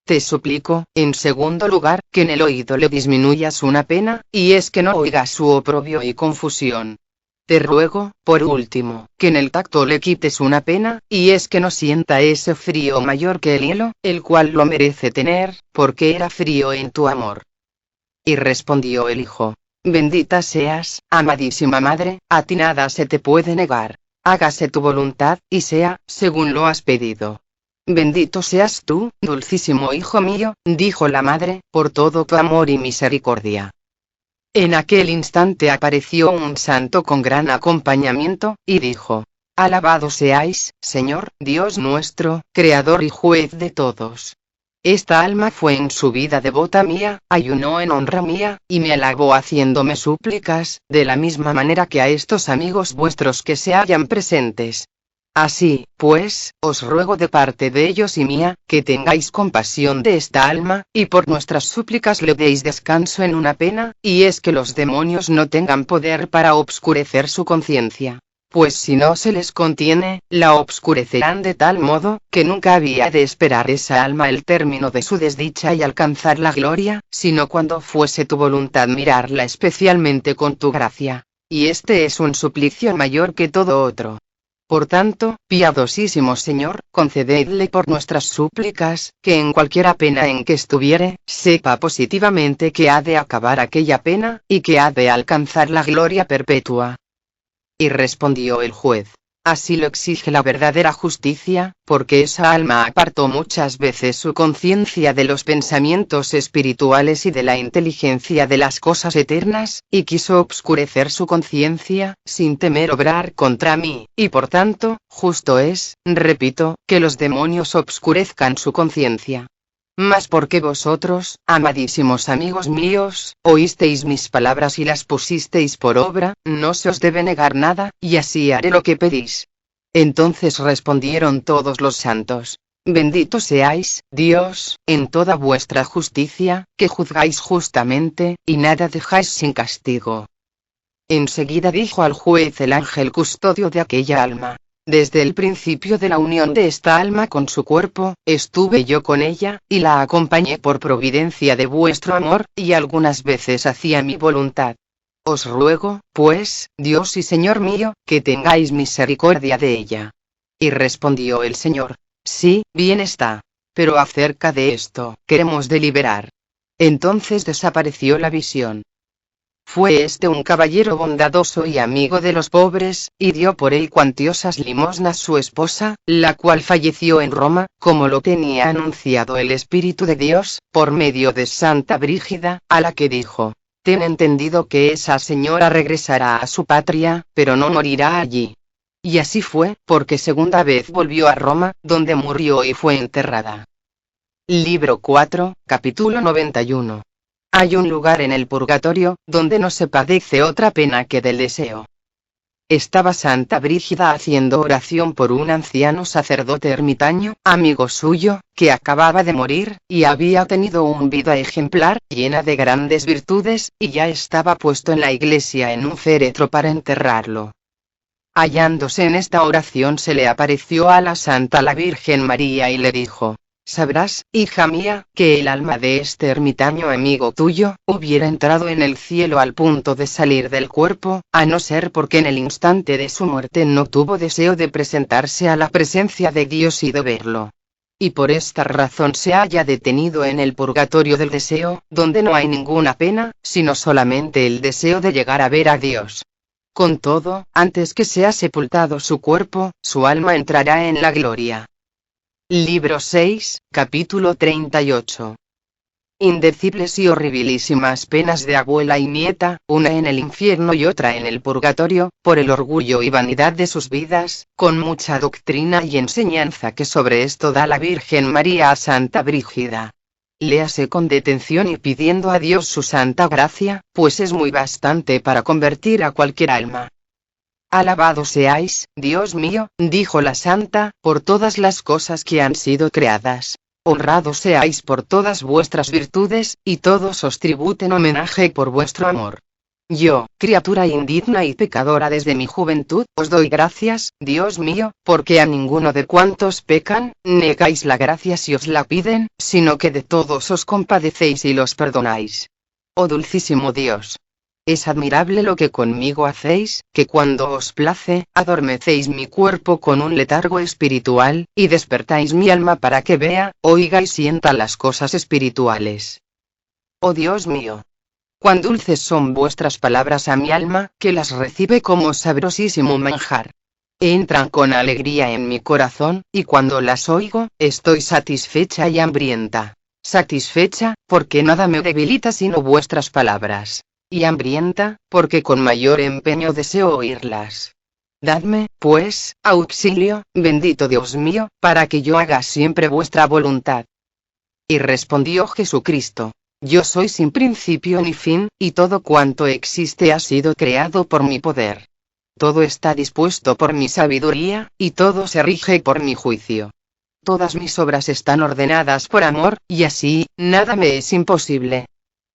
Te suplico, en segundo lugar, que en el oído le disminuyas una pena, y es que no oiga su oprobio y confusión. Te ruego, por último, que en el tacto le quites una pena, y es que no sienta ese frío mayor que el hielo, el cual lo merece tener, porque era frío en tu amor. Y respondió el hijo: Bendita seas, amadísima madre, a ti nada se te puede negar. Hágase tu voluntad, y sea, según lo has pedido. Bendito seas tú, dulcísimo hijo mío, dijo la madre, por todo tu amor y misericordia. En aquel instante apareció un santo con gran acompañamiento, y dijo: Alabado seáis, Señor, Dios nuestro, Creador y Juez de todos. Esta alma fue en su vida devota mía, ayunó en honra mía, y me alabó haciéndome súplicas, de la misma manera que a estos amigos vuestros que se hallan presentes. Así, pues, os ruego de parte de ellos y mía, que tengáis compasión de esta alma, y por nuestras súplicas le deis descanso en una pena, y es que los demonios no tengan poder para obscurecer su conciencia. Pues si no se les contiene, la obscurecerán de tal modo, que nunca había de esperar esa alma el término de su desdicha y alcanzar la gloria, sino cuando fuese tu voluntad mirarla especialmente con tu gracia. Y este es un suplicio mayor que todo otro. Por tanto, piadosísimo Señor, concededle por nuestras súplicas, que en cualquiera pena en que estuviere, sepa positivamente que ha de acabar aquella pena, y que ha de alcanzar la gloria perpetua. Y respondió el juez: así lo exige la verdadera justicia, porque esa alma apartó muchas veces su conciencia de los pensamientos espirituales y de la inteligencia de las cosas eternas, y quiso obscurecer su conciencia, sin temer obrar contra mí, y por tanto, justo es, repito, que los demonios obscurezcan su conciencia. Mas porque vosotros, amadísimos amigos míos, oísteis mis palabras y las pusisteis por obra, no se os debe negar nada, y así haré lo que pedís. Entonces respondieron todos los santos: bendito seáis, Dios, en toda vuestra justicia, que juzgáis justamente, y nada dejáis sin castigo. Enseguida dijo al juez el ángel custodio de aquella alma: desde el principio de la unión de esta alma con su cuerpo, estuve yo con ella, y la acompañé por providencia de vuestro amor, y algunas veces hacía mi voluntad. Os ruego, pues, Dios y Señor mío, que tengáis misericordia de ella. Y respondió el Señor: sí, bien está. Pero acerca de esto, queremos deliberar. Entonces desapareció la visión. Fue este un caballero bondadoso y amigo de los pobres, y dio por él cuantiosas limosnas su esposa, la cual falleció en Roma, como lo tenía anunciado el Espíritu de Dios, por medio de Santa Brígida, a la que dijo: ten entendido que esa señora regresará a su patria, pero no morirá allí. Y así fue, porque segunda vez volvió a Roma, donde murió y fue enterrada. Libro 4, capítulo 91. Hay un lugar en el purgatorio, donde no se padece otra pena que del deseo. Estaba Santa Brígida haciendo oración por un anciano sacerdote ermitaño, amigo suyo, que acababa de morir, y había tenido una vida ejemplar, llena de grandes virtudes, y ya estaba puesto en la iglesia en un féretro para enterrarlo. Hallándose en esta oración se le apareció a la Santa la Virgen María y le dijo: sabrás, hija mía, que el alma de este ermitaño amigo tuyo, hubiera entrado en el cielo al punto de salir del cuerpo, a no ser porque en el instante de su muerte no tuvo deseo de presentarse a la presencia de Dios y de verlo. Y por esta razón se halla detenido en el purgatorio del deseo, donde no hay ninguna pena, sino solamente el deseo de llegar a ver a Dios. Con todo, antes que sea sepultado su cuerpo, su alma entrará en la gloria. Libro 6, capítulo 38. Indecibles y horribilísimas penas de abuela y nieta, una en el infierno y otra en el purgatorio, por el orgullo y vanidad de sus vidas, con mucha doctrina y enseñanza que sobre esto da la Virgen María a Santa Brígida. Léase con detención y pidiendo a Dios su santa gracia, pues es muy bastante para convertir a cualquier alma. Alabado seáis, Dios mío, dijo la santa, por todas las cosas que han sido creadas. Honrados seáis por todas vuestras virtudes, y todos os tributen homenaje por vuestro amor. Yo, criatura indigna y pecadora desde mi juventud, os doy gracias, Dios mío, porque a ninguno de cuantos pecan, negáis la gracia si os la piden, sino que de todos os compadecéis y los perdonáis. Oh dulcísimo Dios. Es admirable lo que conmigo hacéis, que cuando os place, adormecéis mi cuerpo con un letargo espiritual, y despertáis mi alma para que vea, oiga y sienta las cosas espirituales. Oh Dios mío. Cuán dulces son vuestras palabras a mi alma, que las recibe como sabrosísimo manjar. Entran con alegría en mi corazón, y cuando las oigo, estoy satisfecha y hambrienta. Satisfecha, porque nada me debilita sino vuestras palabras. Y hambrienta, porque con mayor empeño deseo oírlas. Dadme, pues, auxilio, bendito Dios mío, para que yo haga siempre vuestra voluntad. Y respondió Jesucristo: Yo soy sin principio ni fin, y todo cuanto existe ha sido creado por mi poder. Todo está dispuesto por mi sabiduría, y todo se rige por mi juicio. Todas mis obras están ordenadas por amor, y así, nada me es imposible.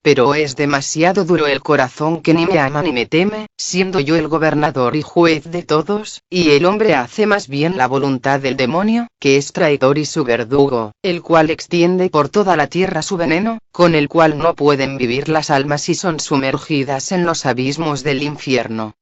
Pero es demasiado duro el corazón que ni me ama ni me teme, siendo yo el gobernador y juez de todos, y el hombre hace más bien la voluntad del demonio, que es traidor y su verdugo, el cual extiende por toda la tierra su veneno, con el cual no pueden vivir las almas y son sumergidas en los abismos del infierno.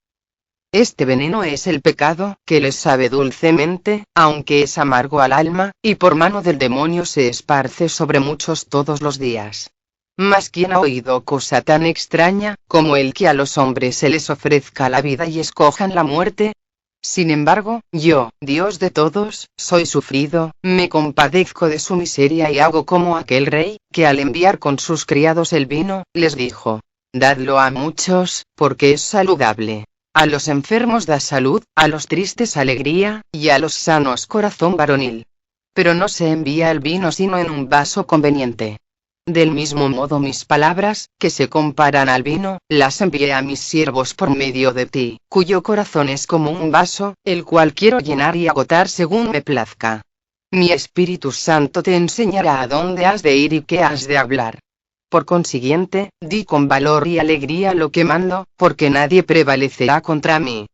Este veneno es el pecado, que les sabe dulcemente, aunque es amargo al alma, y por mano del demonio se esparce sobre muchos todos los días. Mas ¿quién ha oído cosa tan extraña, como el que a los hombres se les ofrezca la vida y escojan la muerte? Sin embargo, yo, Dios de todos, soy sufrido, me compadezco de su miseria y hago como aquel rey, que al enviar con sus criados el vino, les dijo: Dadlo a muchos, porque es saludable. A los enfermos da salud, a los tristes alegría, y a los sanos corazón varonil. Pero no se envía el vino sino en un vaso conveniente. Del mismo modo mis palabras, que se comparan al vino, las envié a mis siervos por medio de ti, cuyo corazón es como un vaso, el cual quiero llenar y agotar según me plazca. Mi Espíritu Santo te enseñará a dónde has de ir y qué has de hablar. Por consiguiente, di con valor y alegría lo que mando, porque nadie prevalecerá contra mí.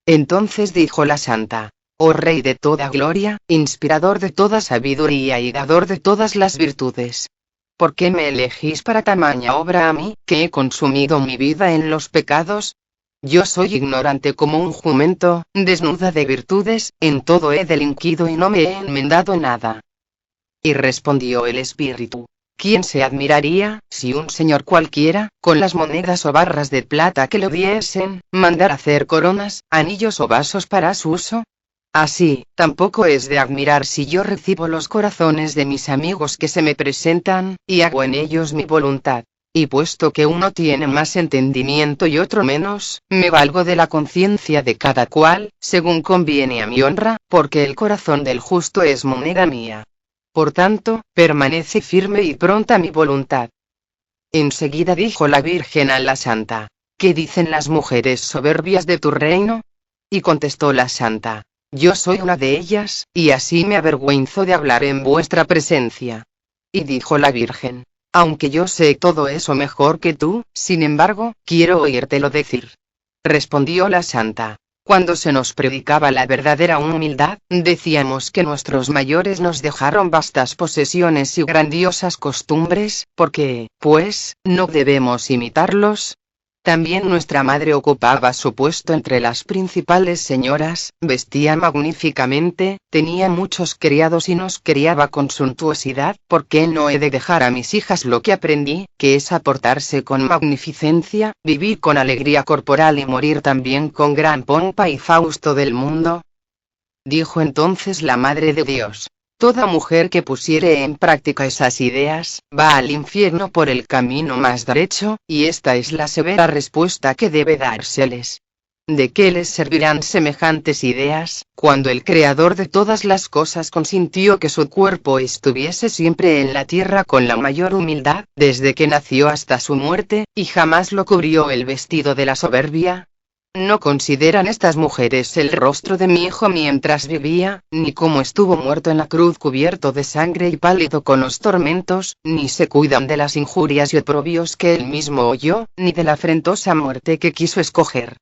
Entonces dijo la santa: Oh Rey de toda gloria, inspirador de toda sabiduría y dador de todas las virtudes. ¿Por qué me elegís para tamaña obra a mí, que he consumido mi vida en los pecados? Yo soy ignorante como un jumento, desnuda de virtudes, en todo he delinquido y no me he enmendado nada. Y respondió el Espíritu: ¿Quién se admiraría, si un señor cualquiera, con las monedas o barras de plata que le diesen, mandara hacer coronas, anillos o vasos para su uso? Así, tampoco es de admirar si yo recibo los corazones de mis amigos que se me presentan, y hago en ellos mi voluntad. Y puesto que uno tiene más entendimiento y otro menos, me valgo de la conciencia de cada cual, según conviene a mi honra, porque el corazón del justo es moneda mía. Por tanto, permanece firme y pronta mi voluntad. Enseguida dijo la Virgen a la Santa: ¿Qué dicen las mujeres soberbias de tu reino? Y contestó la Santa: Yo soy una de ellas, y así me avergüenzo de hablar en vuestra presencia. Y dijo la Virgen: Aunque yo sé todo eso mejor que tú, sin embargo, quiero oírtelo decir. Respondió la Santa: Cuando se nos predicaba la verdadera humildad, decíamos que nuestros mayores nos dejaron vastas posesiones y grandiosas costumbres, porque, pues, no debemos imitarlos. También nuestra madre ocupaba su puesto entre las principales señoras, vestía magníficamente, tenía muchos criados y nos criaba con suntuosidad. ¿Por qué no he de dejar a mis hijas lo que aprendí, que es aportarse con magnificencia, vivir con alegría corporal y morir también con gran pompa y fausto del mundo? Dijo entonces la Madre de Dios: Toda mujer que pusiere en práctica esas ideas, va al infierno por el camino más derecho, y esta es la severa respuesta que debe dárseles. ¿De qué les servirán semejantes ideas, cuando el Creador de todas las cosas consintió que su cuerpo estuviese siempre en la tierra con la mayor humildad, desde que nació hasta su muerte, y jamás lo cubrió el vestido de la soberbia? ¿No consideran estas mujeres el rostro de mi hijo mientras vivía, ni cómo estuvo muerto en la cruz cubierto de sangre y pálido con los tormentos, ni se cuidan de las injurias y oprobios que él mismo oyó, ni de la afrentosa muerte que quiso escoger?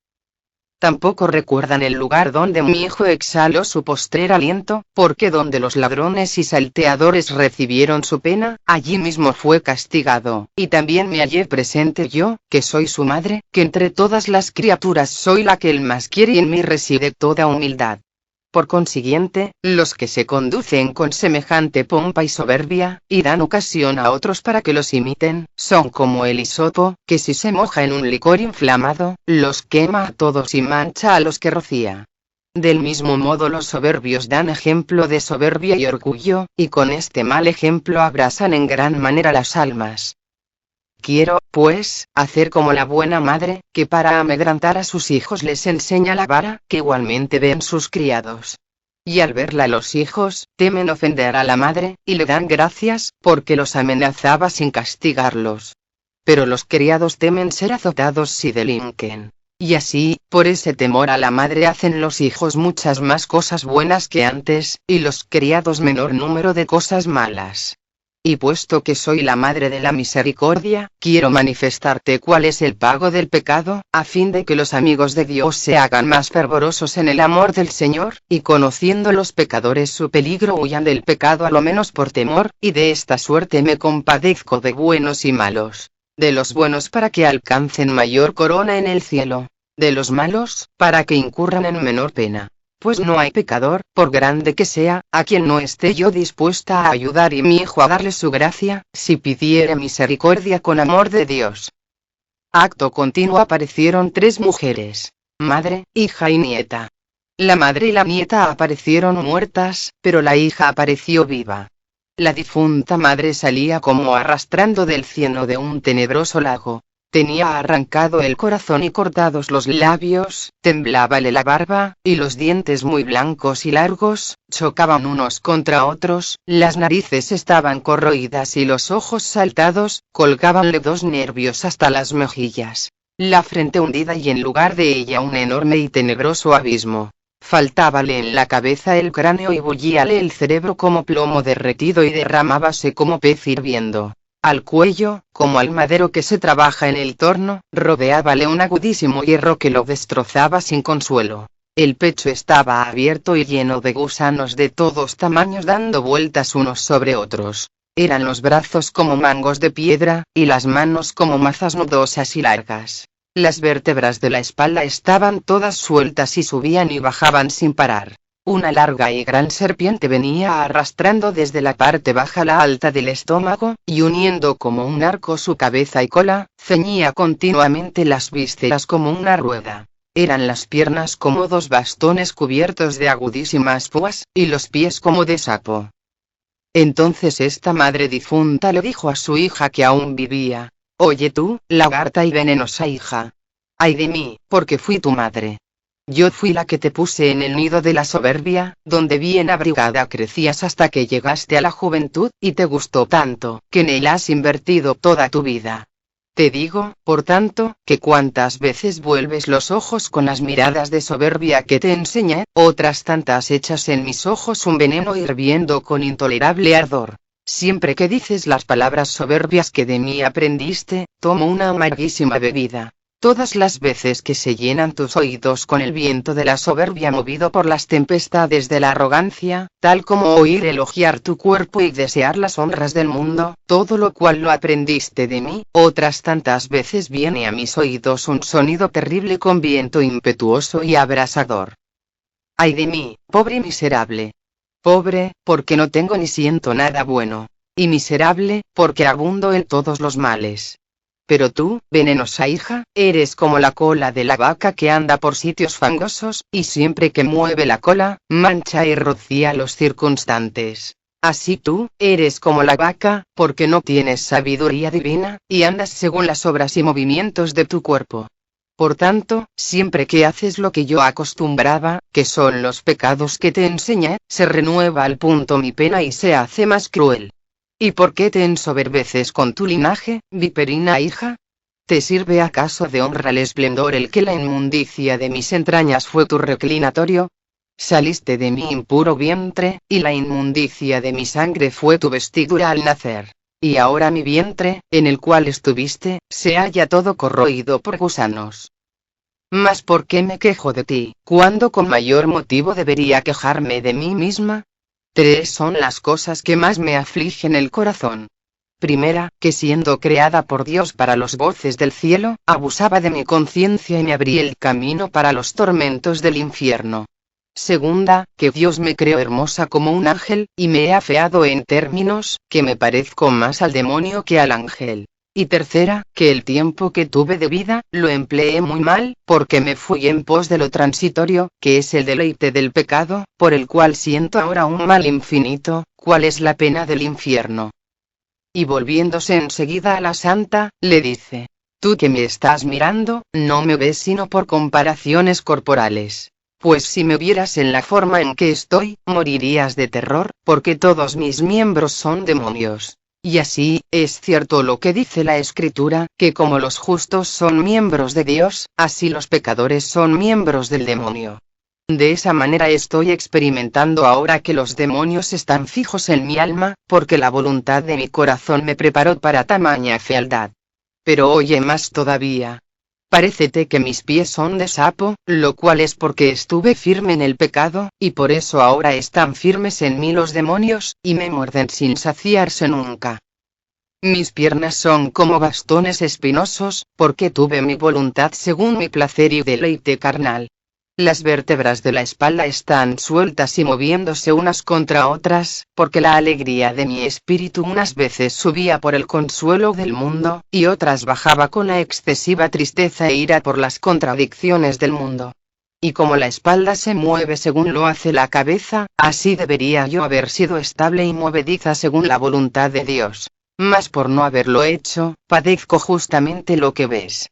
Tampoco recuerdan el lugar donde mi hijo exhaló su postrer aliento, porque donde los ladrones y salteadores recibieron su pena, allí mismo fue castigado, y también me hallé presente yo, que soy su madre, que entre todas las criaturas soy la que él más quiere y en mí reside toda humildad. Por consiguiente, los que se conducen con semejante pompa y soberbia, y dan ocasión a otros para que los imiten, son como el hisopo, que si se moja en un licor inflamado, los quema a todos y mancha a los que rocía. Del mismo modo los soberbios dan ejemplo de soberbia y orgullo, y con este mal ejemplo abrasan en gran manera las almas. Quiero, pues, hacer como la buena madre, que para amedrentar a sus hijos les enseña la vara, que igualmente ven sus criados. Y al verla los hijos, temen ofender a la madre, y le dan gracias, porque los amenazaba sin castigarlos. Pero los criados temen ser azotados si delinquen. Y así, por ese temor a la madre hacen los hijos muchas más cosas buenas que antes, y los criados menor número de cosas malas. Y puesto que soy la madre de la misericordia, quiero manifestarte cuál es el pago del pecado, a fin de que los amigos de Dios se hagan más fervorosos en el amor del Señor, y conociendo los pecadores su peligro huyan del pecado a lo menos por temor, y de esta suerte me compadezco de buenos y malos. De los buenos para que alcancen mayor corona en el cielo. De los malos, para que incurran en menor pena. Pues no hay pecador, por grande que sea, a quien no esté yo dispuesta a ayudar y mi hijo a darle su gracia, si pidiere misericordia con amor de Dios. Acto continuo aparecieron 3 mujeres, madre, hija y nieta. La madre y la nieta aparecieron muertas, pero la hija apareció viva. La difunta madre salía como arrastrando del cieno de un tenebroso lago. Tenía arrancado el corazón y cortados los labios, temblábale la barba, y los dientes muy blancos y largos, chocaban unos contra otros, las narices estaban corroídas y los ojos saltados, colgábanle 2 nervios hasta las mejillas. La frente hundida y en lugar de ella un enorme y tenebroso abismo. Faltábale en la cabeza el cráneo y bullíale el cerebro como plomo derretido y derramábase como pez hirviendo. Al cuello, como al madero que se trabaja en el torno, rodeábale un agudísimo hierro que lo destrozaba sin consuelo. El pecho estaba abierto y lleno de gusanos de todos tamaños dando vueltas unos sobre otros. Eran los brazos como mangos de piedra, y las manos como mazas nudosas y largas. Las vértebras de la espalda estaban todas sueltas y subían y bajaban sin parar. Una larga y gran serpiente venía arrastrando desde la parte baja a la alta del estómago, y uniendo como un arco su cabeza y cola, ceñía continuamente las vísceras como una rueda. Eran las piernas como 2 bastones cubiertos de agudísimas púas, y los pies como de sapo. Entonces esta madre difunta le dijo a su hija que aún vivía: «Oye tú, lagarta y venenosa hija. Ay de mí, porque fui tu madre. Yo fui la que te puse en el nido de la soberbia, donde bien abrigada crecías hasta que llegaste a la juventud, y te gustó tanto, que en él has invertido toda tu vida. Te digo, por tanto, que cuantas veces vuelves los ojos con las miradas de soberbia que te enseñé, otras tantas echas en mis ojos un veneno hirviendo con intolerable ardor. Siempre que dices las palabras soberbias que de mí aprendiste, tomo una amarguísima bebida. Todas las veces que se llenan tus oídos con el viento de la soberbia movido por las tempestades de la arrogancia, tal como oír elogiar tu cuerpo y desear las honras del mundo, todo lo cual lo aprendiste de mí, otras tantas veces viene a mis oídos un sonido terrible con viento impetuoso y abrasador. Ay de mí, pobre y miserable. Pobre, porque no tengo ni siento nada bueno. Y miserable, porque abundo en todos los males. Pero tú, venenosa hija, eres como la cola de la vaca que anda por sitios fangosos, y siempre que mueve la cola, mancha y rocía a los circunstantes. Así tú, eres como la vaca, porque no tienes sabiduría divina, y andas según las obras y movimientos de tu cuerpo. Por tanto, siempre que haces lo que yo acostumbraba, que son los pecados que te enseñé, se renueva al punto mi pena y se hace más cruel. ¿Y por qué te ensoberbeces con tu linaje, viperina hija? ¿Te sirve acaso de honra el esplendor el que la inmundicia de mis entrañas fue tu reclinatorio? Saliste de mi impuro vientre, y la inmundicia de mi sangre fue tu vestidura al nacer. Y ahora mi vientre, en el cual estuviste, se halla todo corroído por gusanos. Mas ¿por qué me quejo de ti, cuando con mayor motivo debería quejarme de mí misma? 3 son las cosas que más me afligen el corazón. Primera, que siendo creada por Dios para los goces del cielo, abusaba de mi conciencia y me abrí el camino para los tormentos del infierno. Segunda, que Dios me creó hermosa como un ángel, y me he afeado en términos, que me parezco más al demonio que al ángel. Y tercera, que el tiempo que tuve de vida, lo empleé muy mal, porque me fui en pos de lo transitorio, que es el deleite del pecado, por el cual siento ahora un mal infinito, cual es la pena del infierno. Y volviéndose enseguida a la santa, le dice: tú que me estás mirando, no me ves sino por comparaciones corporales. Pues si me vieras en la forma en que estoy, morirías de terror, porque todos mis miembros son demonios. Y así, es cierto lo que dice la Escritura, que como los justos son miembros de Dios, así los pecadores son miembros del demonio. De esa manera estoy experimentando ahora que los demonios están fijos en mi alma, porque la voluntad de mi corazón me preparó para tamaña fealdad. Pero oye más todavía. Parécete que mis pies son de sapo, lo cual es porque estuve firme en el pecado, y por eso ahora están firmes en mí los demonios, y me muerden sin saciarse nunca. Mis piernas son como bastones espinosos, porque tuve mi voluntad según mi placer y deleite carnal. Las vértebras de la espalda están sueltas y moviéndose unas contra otras, porque la alegría de mi espíritu unas veces subía por el consuelo del mundo, y otras bajaba con la excesiva tristeza e ira por las contradicciones del mundo. Y como la espalda se mueve según lo hace la cabeza, así debería yo haber sido estable y movediza según la voluntad de Dios. Mas por no haberlo hecho, padezco justamente lo que ves.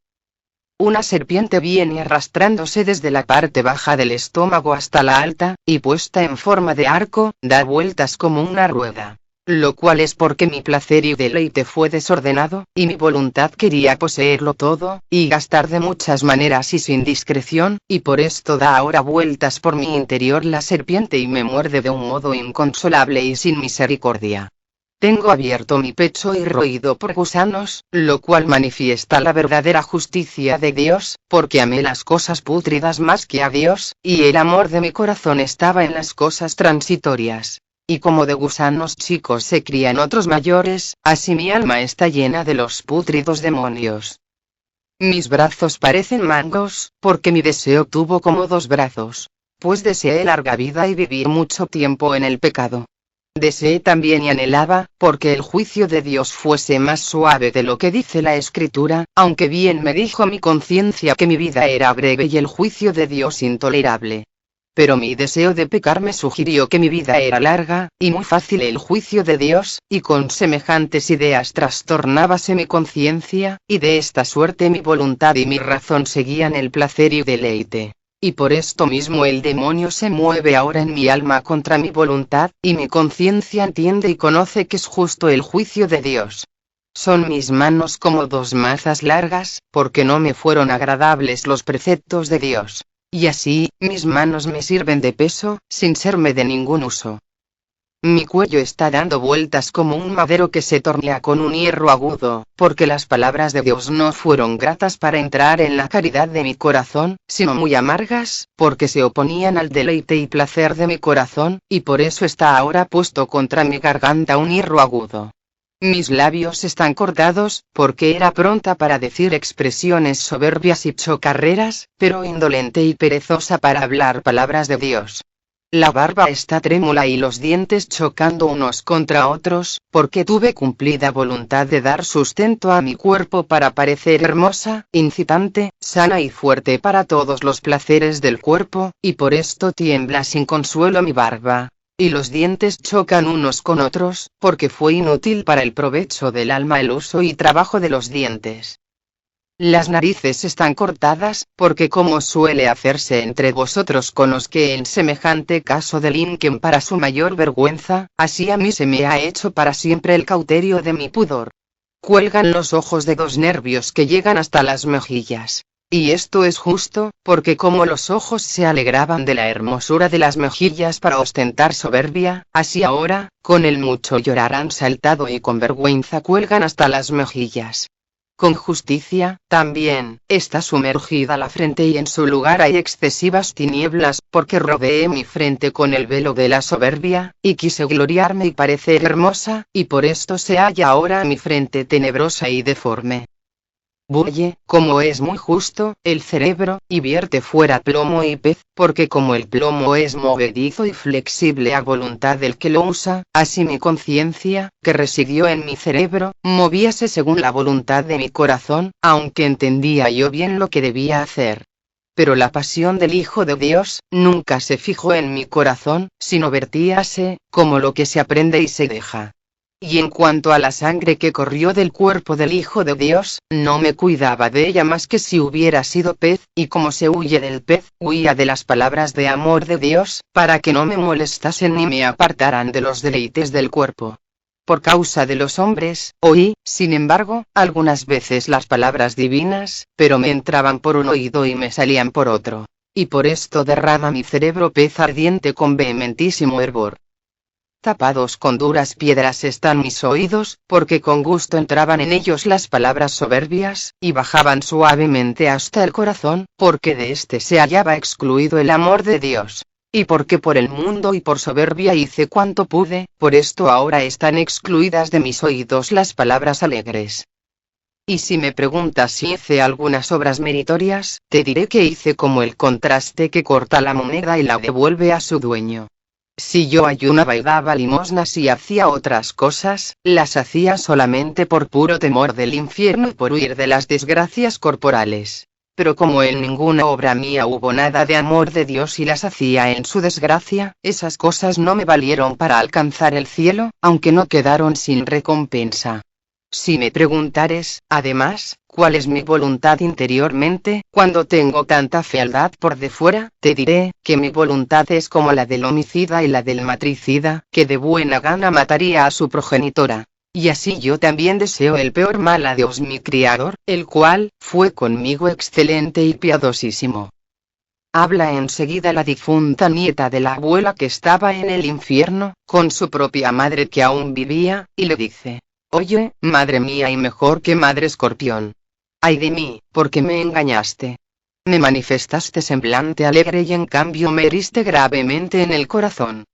Una serpiente viene arrastrándose desde la parte baja del estómago hasta la alta, y puesta en forma de arco, da vueltas como una rueda. Lo cual es porque mi placer y deleite fue desordenado, y mi voluntad quería poseerlo todo, y gastar de muchas maneras y sin discreción, y por esto da ahora vueltas por mi interior la serpiente y me muerde de un modo inconsolable y sin misericordia. Tengo abierto mi pecho y roído por gusanos, lo cual manifiesta la verdadera justicia de Dios, porque amé las cosas pútridas más que a Dios, y el amor de mi corazón estaba en las cosas transitorias. Y como de gusanos chicos se crían otros mayores, así mi alma está llena de los pútridos demonios. Mis brazos parecen mangos, porque mi deseo tuvo como dos brazos. Pues deseé larga vida y vivir mucho tiempo en el pecado. Deseé también y anhelaba, porque el juicio de Dios fuese más suave de lo que dice la Escritura, aunque bien me dijo mi conciencia que mi vida era breve y el juicio de Dios intolerable. Pero mi deseo de pecar me sugirió que mi vida era larga, y muy fácil el juicio de Dios, y con semejantes ideas trastornábase mi conciencia, y de esta suerte mi voluntad y mi razón seguían el placer y deleite. Y por esto mismo el demonio se mueve ahora en mi alma contra mi voluntad, y mi conciencia entiende y conoce que es justo el juicio de Dios. Son mis manos como dos mazas largas, porque no me fueron agradables los preceptos de Dios. Y así, mis manos me sirven de peso, sin serme de ningún uso. Mi cuello está dando vueltas como un madero que se tornea con un hierro agudo, porque las palabras de Dios no fueron gratas para entrar en la caridad de mi corazón, sino muy amargas, porque se oponían al deleite y placer de mi corazón, y por eso está ahora puesto contra mi garganta un hierro agudo. Mis labios están cortados, porque era pronta para decir expresiones soberbias y chocarreras, pero indolente y perezosa para hablar palabras de Dios. La barba está trémula y los dientes chocando unos contra otros, porque tuve cumplida voluntad de dar sustento a mi cuerpo para parecer hermosa, incitante, sana y fuerte para todos los placeres del cuerpo, y por esto tiembla sin consuelo mi barba. Y los dientes chocan unos con otros, porque fue inútil para el provecho del alma el uso y trabajo de los dientes. Las narices están cortadas, porque como suele hacerse entre vosotros con los que en semejante caso delinquen para su mayor vergüenza, así a mí se me ha hecho para siempre el cauterio de mi pudor. Cuelgan los ojos de dos nervios que llegan hasta las mejillas. Y esto es justo, porque como los ojos se alegraban de la hermosura de las mejillas para ostentar soberbia, así ahora, con el mucho llorar han saltado y con vergüenza cuelgan hasta las mejillas. Con justicia, también, está sumergida la frente y en su lugar hay excesivas tinieblas, porque rodeé mi frente con el velo de la soberbia, y quise gloriarme y parecer hermosa, y por esto se halla ahora mi frente tenebrosa y deforme. Bulle, como es muy justo, el cerebro, y vierte fuera plomo y pez, porque como el plomo es movedizo y flexible a voluntad del que lo usa, así mi conciencia, que residió en mi cerebro, movíase según la voluntad de mi corazón, aunque entendía yo bien lo que debía hacer. Pero la pasión del Hijo de Dios, nunca se fijó en mi corazón, sino vertíase, como lo que se aprende y se deja. Y en cuanto a la sangre que corrió del cuerpo del Hijo de Dios, no me cuidaba de ella más que si hubiera sido pez, y como se huye del pez, huía de las palabras de amor de Dios, para que no me molestasen ni me apartaran de los deleites del cuerpo. Por causa de los hombres, oí, sin embargo, algunas veces las palabras divinas, pero me entraban por un oído y me salían por otro. Y por esto derrama mi cerebro pez ardiente con vehementísimo hervor. Tapados con duras piedras están mis oídos, porque con gusto entraban en ellos las palabras soberbias, y bajaban suavemente hasta el corazón, porque de éste se hallaba excluido el amor de Dios. Y porque por el mundo y por soberbia hice cuanto pude, por esto ahora están excluidas de mis oídos las palabras alegres. Y si me preguntas si hice algunas obras meritorias, te diré que hice como el contraste que corta la moneda y la devuelve a su dueño. Si yo ayunaba y daba limosnas y hacía otras cosas, las hacía solamente por puro temor del infierno y por huir de las desgracias corporales. Pero como en ninguna obra mía hubo nada de amor de Dios y las hacía en su desgracia, esas cosas no me valieron para alcanzar el cielo, aunque no quedaron sin recompensa. Si me preguntares, además, cuál es mi voluntad interiormente, cuando tengo tanta fealdad por de fuera, te diré, que mi voluntad es como la del homicida y la del matricida, que de buena gana mataría a su progenitora. Y así yo también deseo el peor mal a Dios mi Criador, el cual, fue conmigo excelente y piadosísimo. Habla enseguida la difunta nieta de la abuela que estaba en el infierno, con su propia madre que aún vivía, y le dice: Oye, madre mía y mejor que madre escorpión. Ay de mí, porque me engañaste. Me manifestaste semblante alegre y en cambio me heriste gravemente en el corazón.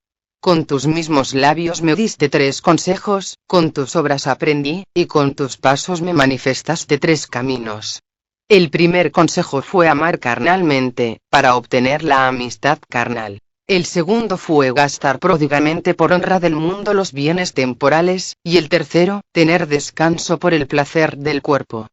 Con tus mismos labios me diste 3 consejos, con tus obras aprendí, y con tus pasos me manifestaste 3 caminos. El primer consejo fue amar carnalmente, para obtener la amistad carnal. El segundo fue gastar pródigamente por honra del mundo los bienes temporales, y el tercero, tener descanso por el placer del cuerpo.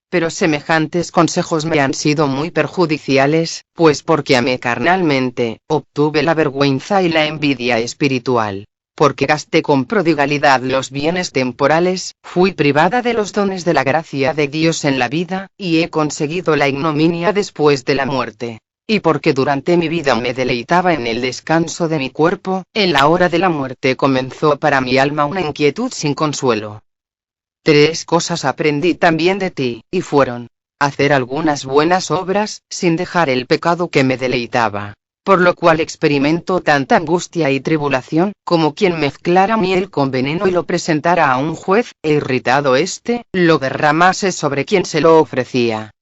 Pero semejantes consejos me han sido muy perjudiciales, pues porque amé carnalmente, obtuve la vergüenza y la envidia espiritual. Porque gasté con prodigalidad los bienes temporales, fui privada de los dones de la gracia de Dios en la vida, y he conseguido la ignominia después de la muerte. Y porque durante mi vida me deleitaba en el descanso de mi cuerpo, en la hora de la muerte comenzó para mi alma una inquietud sin consuelo. 3 cosas aprendí también de ti, y fueron: hacer algunas buenas obras, sin dejar el pecado que me deleitaba. Por lo cual experimento tanta angustia y tribulación, como quien mezclara miel con veneno y lo presentara a un juez, e irritado éste, lo derramase sobre quien se lo ofrecía.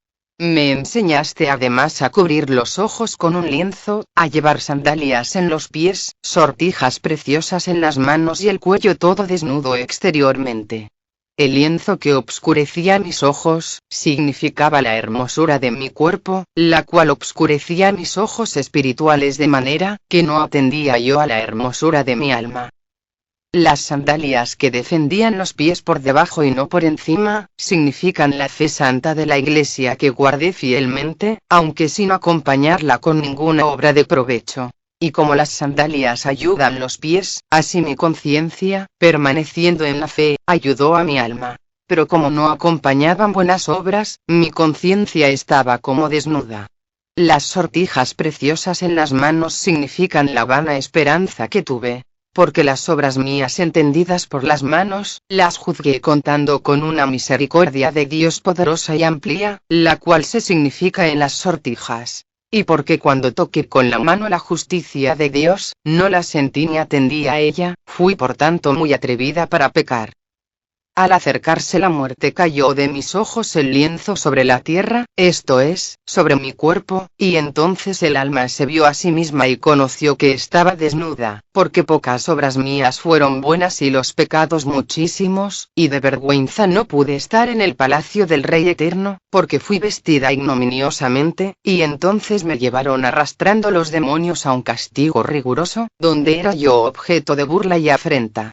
Me enseñaste además a cubrir los ojos con un lienzo, a llevar sandalias en los pies, sortijas preciosas en las manos y el cuello todo desnudo exteriormente. El lienzo que obscurecía mis ojos, significaba la hermosura de mi cuerpo, la cual obscurecía mis ojos espirituales de manera, que no atendía yo a la hermosura de mi alma. Las sandalias que defendían los pies por debajo y no por encima, significan la fe santa de la Iglesia que guardé fielmente, aunque sin acompañarla con ninguna obra de provecho. Y como las sandalias ayudan los pies, así mi conciencia, permaneciendo en la fe, ayudó a mi alma. Pero como no acompañaban buenas obras, mi conciencia estaba como desnuda. Las sortijas preciosas en las manos significan la vana esperanza que tuve. Porque las obras mías entendidas por las manos, las juzgué contando con una misericordia de Dios poderosa y amplia, la cual se significa en las sortijas. Y porque cuando toqué con la mano la justicia de Dios, no la sentí ni atendí a ella, fui por tanto muy atrevida para pecar. Al acercarse la muerte cayó de mis ojos el lienzo sobre la tierra, esto es, sobre mi cuerpo, y entonces el alma se vio a sí misma y conoció que estaba desnuda, porque pocas obras mías fueron buenas y los pecados muchísimos, y de vergüenza no pude estar en el palacio del Rey Eterno, porque fui vestida ignominiosamente, y entonces me llevaron arrastrando los demonios a un castigo riguroso, donde era yo objeto de burla y afrenta.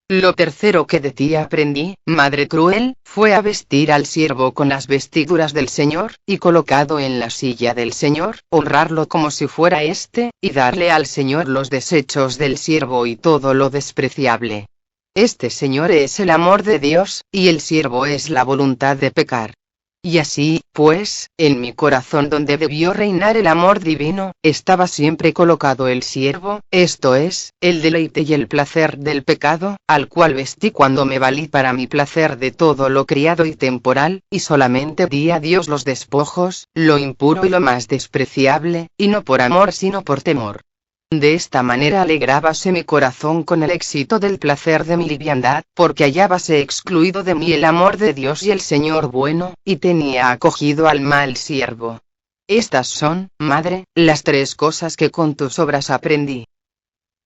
Lo tercero que de ti aprendí, madre cruel, fue a vestir al siervo con las vestiduras del Señor, y colocado en la silla del Señor, honrarlo como si fuera éste, y darle al Señor los desechos del siervo y todo lo despreciable. Este Señor es el amor de Dios, y el siervo es la voluntad de pecar. Y así, pues, en mi corazón donde debió reinar el amor divino, estaba siempre colocado el siervo, esto es, el deleite y el placer del pecado, al cual vestí cuando me valí para mi placer de todo lo criado y temporal, y solamente di a Dios los despojos, lo impuro y lo más despreciable, y no por amor sino por temor. De esta manera alegrábase mi corazón con el éxito del placer de mi liviandad, porque hallábase excluido de mí el amor de Dios y el Señor bueno, y tenía acogido al mal siervo. Estas son, madre, las 3 cosas que con tus obras aprendí.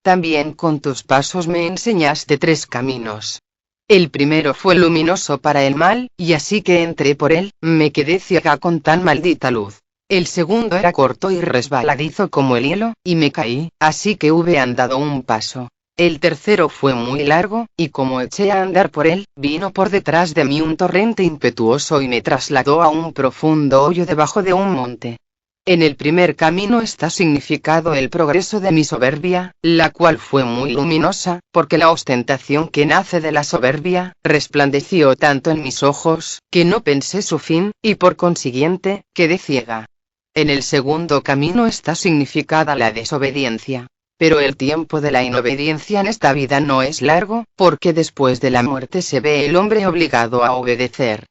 También con tus pasos me enseñaste 3 caminos. El primero fue luminoso para el mal, y así que entré por él, me quedé ciega con tan maldita luz. El segundo era corto y resbaladizo como el hielo, y me caí, así que hube andado un paso. El tercero fue muy largo, y como eché a andar por él, vino por detrás de mí un torrente impetuoso y me trasladó a un profundo hoyo debajo de un monte. En el primer camino está significado el progreso de mi soberbia, la cual fue muy luminosa, porque la ostentación que nace de la soberbia, resplandeció tanto en mis ojos, que no pensé su fin, y por consiguiente, quedé ciega. En el segundo camino está significada la desobediencia. Pero el tiempo de la inobediencia en esta vida no es largo, porque después de la muerte se ve el hombre obligado a obedecer.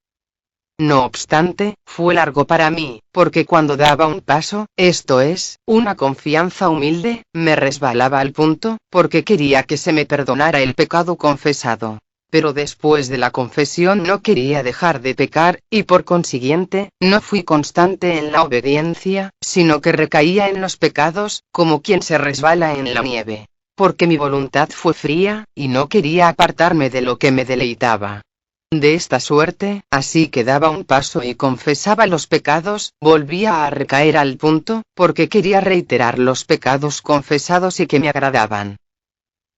No obstante, fue largo para mí, porque cuando daba un paso, esto es, una confianza humilde, me resbalaba al punto, porque quería que se me perdonara el pecado confesado. Pero después de la confesión no quería dejar de pecar, y por consiguiente, no fui constante en la obediencia, sino que recaía en los pecados, como quien se resbala en la nieve. Porque mi voluntad fue fría, y no quería apartarme de lo que me deleitaba. De esta suerte, así que daba un paso y confesaba los pecados, volvía a recaer al punto, porque quería reiterar los pecados confesados y que me agradaban.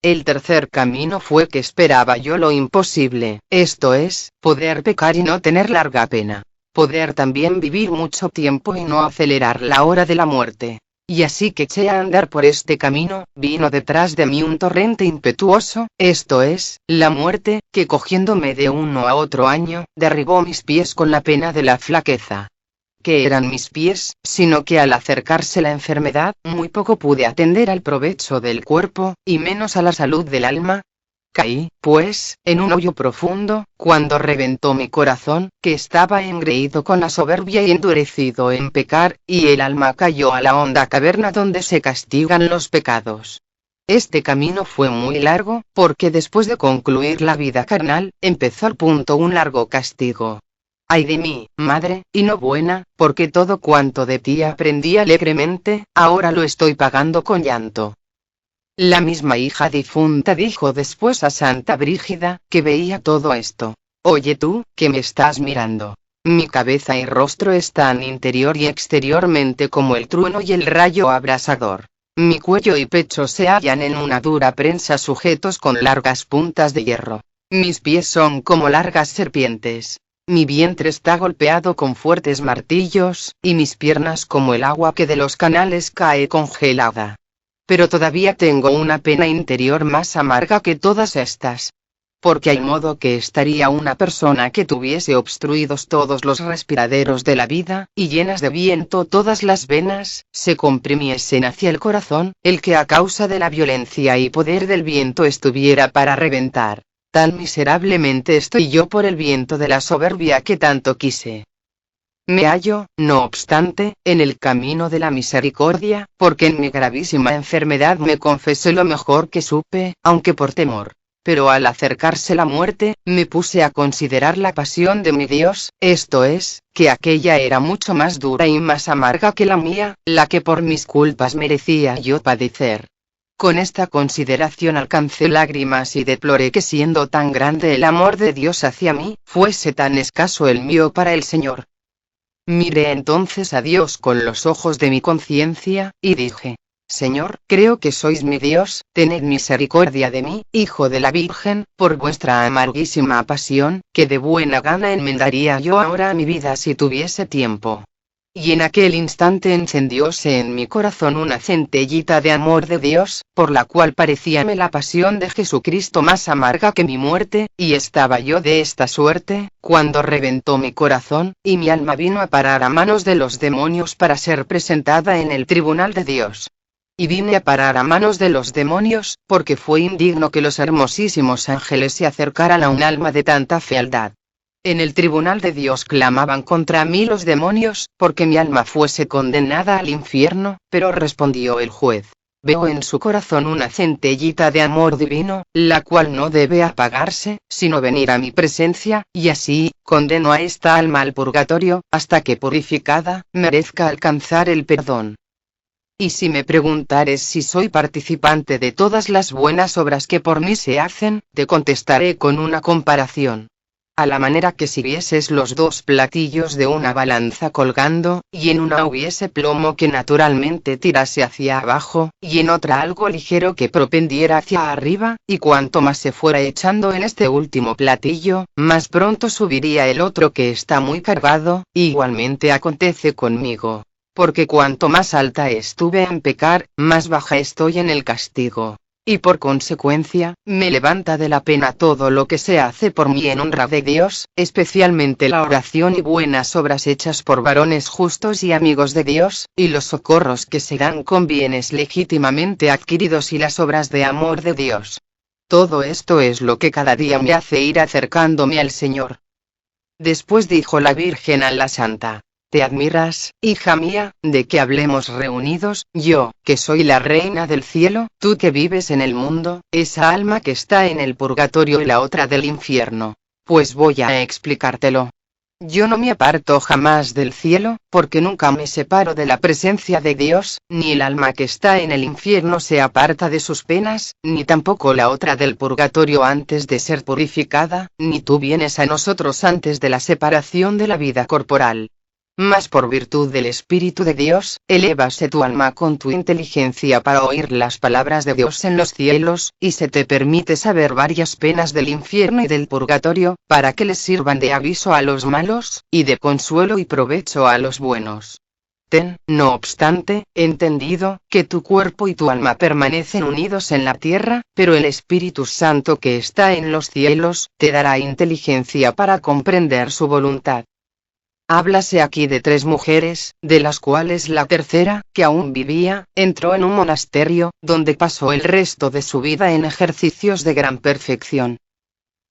El tercer camino fue que esperaba yo lo imposible, esto es, poder pecar y no tener larga pena. Poder también vivir mucho tiempo y no acelerar la hora de la muerte. Y así que eché a andar por este camino, vino detrás de mí un torrente impetuoso, esto es, la muerte, que cogiéndome de uno a otro año, derribó mis pies con la pena de la flaqueza. Que eran mis pies, sino que al acercarse la enfermedad, muy poco pude atender al provecho del cuerpo, y menos a la salud del alma. Caí, pues, en un hoyo profundo, cuando reventó mi corazón, que estaba engreído con la soberbia y endurecido en pecar, y el alma cayó a la honda caverna donde se castigan los pecados. Este camino fue muy largo, porque después de concluir la vida carnal, empezó al punto un largo castigo. Ay de mí, madre, y no buena, porque todo cuanto de ti aprendí alegremente, ahora lo estoy pagando con llanto. La misma hija difunta dijo después a Santa Brígida, que veía todo esto. Oye tú, que me estás mirando. Mi cabeza y rostro están interior y exteriormente como el trueno y el rayo abrasador. Mi cuello y pecho se hallan en una dura prensa sujetos con largas puntas de hierro. Mis pies son como largas serpientes. Mi vientre está golpeado con fuertes martillos, y mis piernas como el agua que de los canales cae congelada. Pero todavía tengo una pena interior más amarga que todas estas. Porque hay modo que estaría una persona que tuviese obstruidos todos los respiraderos de la vida, y llenas de viento todas las venas, se comprimiesen hacia el corazón, el que a causa de la violencia y poder del viento estuviera para reventar. Tan miserablemente estoy yo por el viento de la soberbia que tanto quise. Me hallo, no obstante, en el camino de la misericordia, porque en mi gravísima enfermedad me confesé lo mejor que supe, aunque por temor. Pero al acercarse la muerte, me puse a considerar la pasión de mi Dios, esto es, que aquella era mucho más dura y más amarga que la mía, la que por mis culpas merecía yo padecer. Con esta consideración alcancé lágrimas y deploré que siendo tan grande el amor de Dios hacia mí, fuese tan escaso el mío para el Señor. Miré entonces a Dios con los ojos de mi conciencia, y dije: Señor, creo que sois mi Dios, tened misericordia de mí, Hijo de la Virgen, por vuestra amarguísima pasión, que de buena gana enmendaría yo ahora mi vida si tuviese tiempo. Y en aquel instante encendióse en mi corazón una centellita de amor de Dios, por la cual parecíame la pasión de Jesucristo más amarga que mi muerte, y estaba yo de esta suerte, cuando reventó mi corazón, y mi alma vino a parar a manos de los demonios para ser presentada en el tribunal de Dios. Y vine a parar a manos de los demonios, porque fue indigno que los hermosísimos ángeles se acercaran a un alma de tanta fealdad. En el tribunal de Dios clamaban contra mí los demonios, porque mi alma fuese condenada al infierno, pero respondió el juez: veo en su corazón una centellita de amor divino, la cual no debe apagarse, sino venir a mi presencia, y así, condeno a esta alma al purgatorio, hasta que purificada, merezca alcanzar el perdón. Y si me preguntares si soy participante de todas las buenas obras que por mí se hacen, te contestaré con una comparación. A la manera que si vieses los dos platillos de una balanza colgando, y en una hubiese plomo que naturalmente tirase hacia abajo, y en otra algo ligero que propendiera hacia arriba, y cuanto más se fuera echando en este último platillo, más pronto subiría el otro que está muy cargado. Igualmente acontece conmigo. Porque cuanto más alta estuve en pecar, más baja estoy en el castigo. Y por consecuencia, me levanta de la pena todo lo que se hace por mí en honra de Dios, especialmente la oración y buenas obras hechas por varones justos y amigos de Dios, y los socorros que se dan con bienes legítimamente adquiridos y las obras de amor de Dios. Todo esto es lo que cada día me hace ir acercándome al Señor. Después dijo la Virgen a la Santa: ¿te admiras, hija mía, de que hablemos reunidos, yo, que soy la reina del cielo, tú que vives en el mundo, esa alma que está en el purgatorio y la otra del infierno? Pues voy a explicártelo. Yo no me aparto jamás del cielo, porque nunca me separo de la presencia de Dios, ni el alma que está en el infierno se aparta de sus penas, ni tampoco la otra del purgatorio antes de ser purificada, ni tú vienes a nosotros antes de la separación de la vida corporal. Mas por virtud del Espíritu de Dios, elévase tu alma con tu inteligencia para oír las palabras de Dios en los cielos, y se te permite saber varias penas del infierno y del purgatorio, para que les sirvan de aviso a los malos, y de consuelo y provecho a los buenos. Ten, no obstante, entendido, que tu cuerpo y tu alma permanecen unidos en la tierra, pero el Espíritu Santo que está en los cielos, te dará inteligencia para comprender su voluntad. Háblase aquí de 3 mujeres, de las cuales la tercera, que aún vivía, entró en un monasterio, donde pasó el resto de su vida en ejercicios de gran perfección.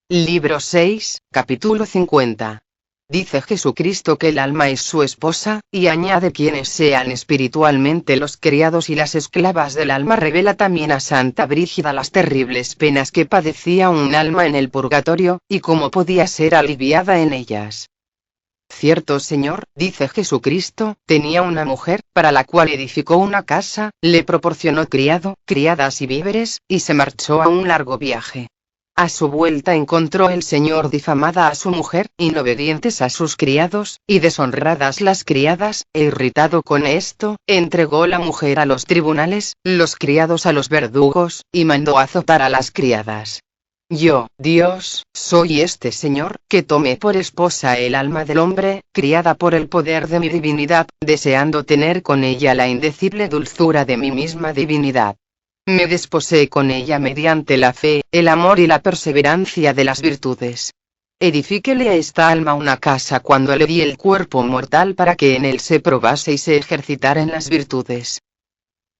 Libro 6, capítulo 50. Dice Jesucristo que el alma es su esposa, y añade quienes sean espiritualmente los criados y las esclavas del alma. Revela también a Santa Brígida las terribles penas que padecía un alma en el purgatorio, y cómo podía ser aliviada en ellas. Cierto Señor, dice Jesucristo, tenía una mujer, para la cual edificó una casa, le proporcionó criado, criadas y víveres, y se marchó a un largo viaje. A su vuelta encontró el Señor difamada a su mujer, inobedientes a sus criados, y deshonradas las criadas, e irritado con esto, entregó la mujer a los tribunales, los criados a los verdugos, y mandó azotar a las criadas. Yo, Dios, soy este Señor, que tomé por esposa el alma del hombre, criada por el poder de mi divinidad, deseando tener con ella la indecible dulzura de mi misma divinidad. Me desposé con ella mediante la fe, el amor y la perseverancia de las virtudes. Edifíquele a esta alma una casa cuando le di el cuerpo mortal para que en él se probase y se ejercitara en las virtudes.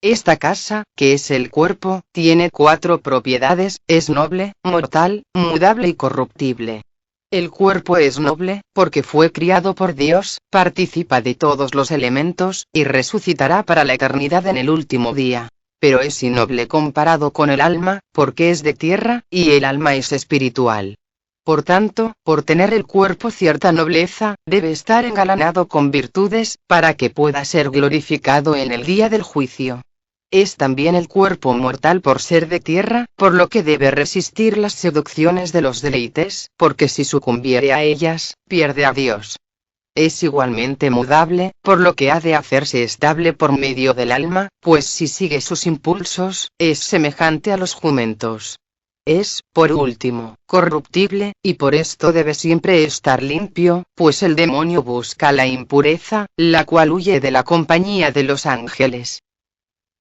Esta casa, que es el cuerpo, tiene 4 propiedades: es noble, mortal, mudable y corruptible. El cuerpo es noble, porque fue criado por Dios, participa de todos los elementos, y resucitará para la eternidad en el último día. Pero es innoble comparado con el alma, porque es de tierra, y el alma es espiritual. Por tanto, por tener el cuerpo cierta nobleza, debe estar engalanado con virtudes, para que pueda ser glorificado en el día del juicio. Es también el cuerpo mortal por ser de tierra, por lo que debe resistir las seducciones de los deleites, porque si sucumbiere a ellas, pierde a Dios. Es igualmente mudable, por lo que ha de hacerse estable por medio del alma, pues si sigue sus impulsos, es semejante a los jumentos. Es, por último, corruptible, y por esto debe siempre estar limpio, pues el demonio busca la impureza, la cual huye de la compañía de los ángeles.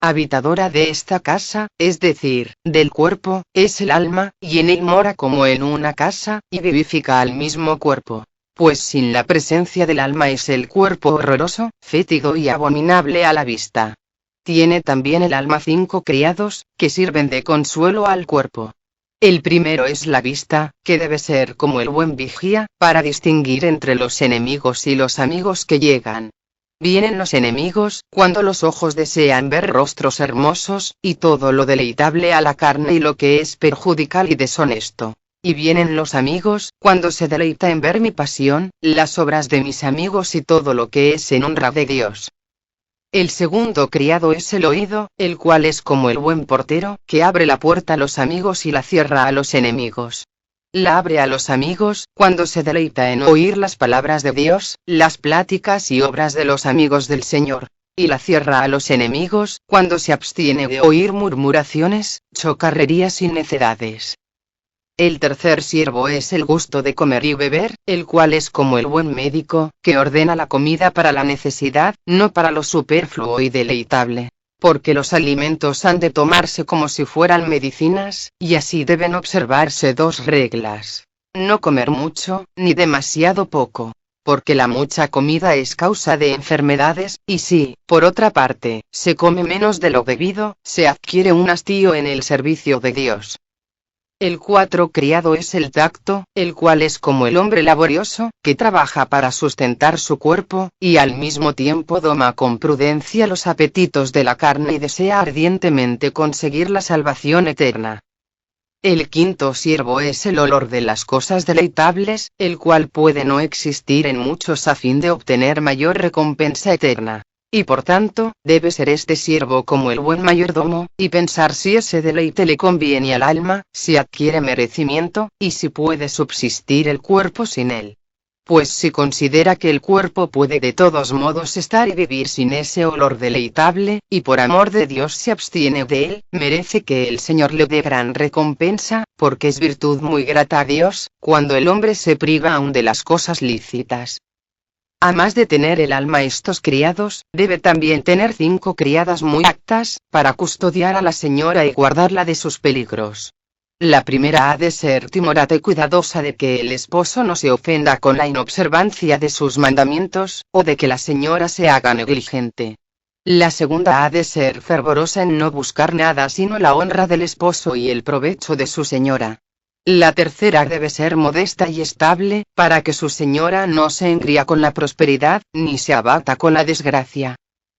Habitadora de esta casa, es decir, del cuerpo, es el alma, y en él mora como en una casa, y vivifica al mismo cuerpo. Pues sin la presencia del alma es el cuerpo horroroso, fétido y abominable a la vista. Tiene también el alma 5 criados, que sirven de consuelo al cuerpo. El primero es la vista, que debe ser como el buen vigía, para distinguir entre los enemigos y los amigos que llegan. Vienen los enemigos, cuando los ojos desean ver rostros hermosos, y todo lo deleitable a la carne y lo que es perjudicial y deshonesto. Y vienen los amigos, cuando se deleita en ver mi pasión, las obras de mis amigos y todo lo que es en honra de Dios. El segundo criado es el oído, el cual es como el buen portero, que abre la puerta a los amigos y la cierra a los enemigos. La abre a los amigos, cuando se deleita en oír las palabras de Dios, las pláticas y obras de los amigos del Señor. Y la cierra a los enemigos, cuando se abstiene de oír murmuraciones, chocarrerías y necedades. El tercer siervo es el gusto de comer y beber, el cual es como el buen médico, que ordena la comida para la necesidad, no para lo superfluo y deleitable. Porque los alimentos han de tomarse como si fueran medicinas, y así deben observarse 2 reglas. No comer mucho, ni demasiado poco. Porque la mucha comida es causa de enfermedades, y si, por otra parte, se come menos de lo debido, se adquiere un hastío en el servicio de Dios. El 4 criado es el tacto, el cual es como el hombre laborioso, que trabaja para sustentar su cuerpo, y al mismo tiempo doma con prudencia los apetitos de la carne y desea ardientemente conseguir la salvación eterna. El 5 siervo es el olor de las cosas deleitables, el cual puede no existir en muchos a fin de obtener mayor recompensa eterna. Y por tanto, debe ser este siervo como el buen mayordomo, y pensar si ese deleite le conviene al alma, si adquiere merecimiento, y si puede subsistir el cuerpo sin él. Pues si considera que el cuerpo puede de todos modos estar y vivir sin ese olor deleitable, y por amor de Dios se abstiene de él, merece que el Señor le dé gran recompensa, porque es virtud muy grata a Dios, cuando el hombre se priva aún de las cosas lícitas. A más de tener el alma estos criados, debe también tener 5 criadas muy aptas, para custodiar a la señora y guardarla de sus peligros. La primera ha de ser timorata y cuidadosa de que el esposo no se ofenda con la inobservancia de sus mandamientos, o de que la señora se haga negligente. La segunda ha de ser fervorosa en no buscar nada sino la honra del esposo y el provecho de su señora. La tercera debe ser modesta y estable, para que su señora no se engría con la prosperidad, ni se abata con la desgracia.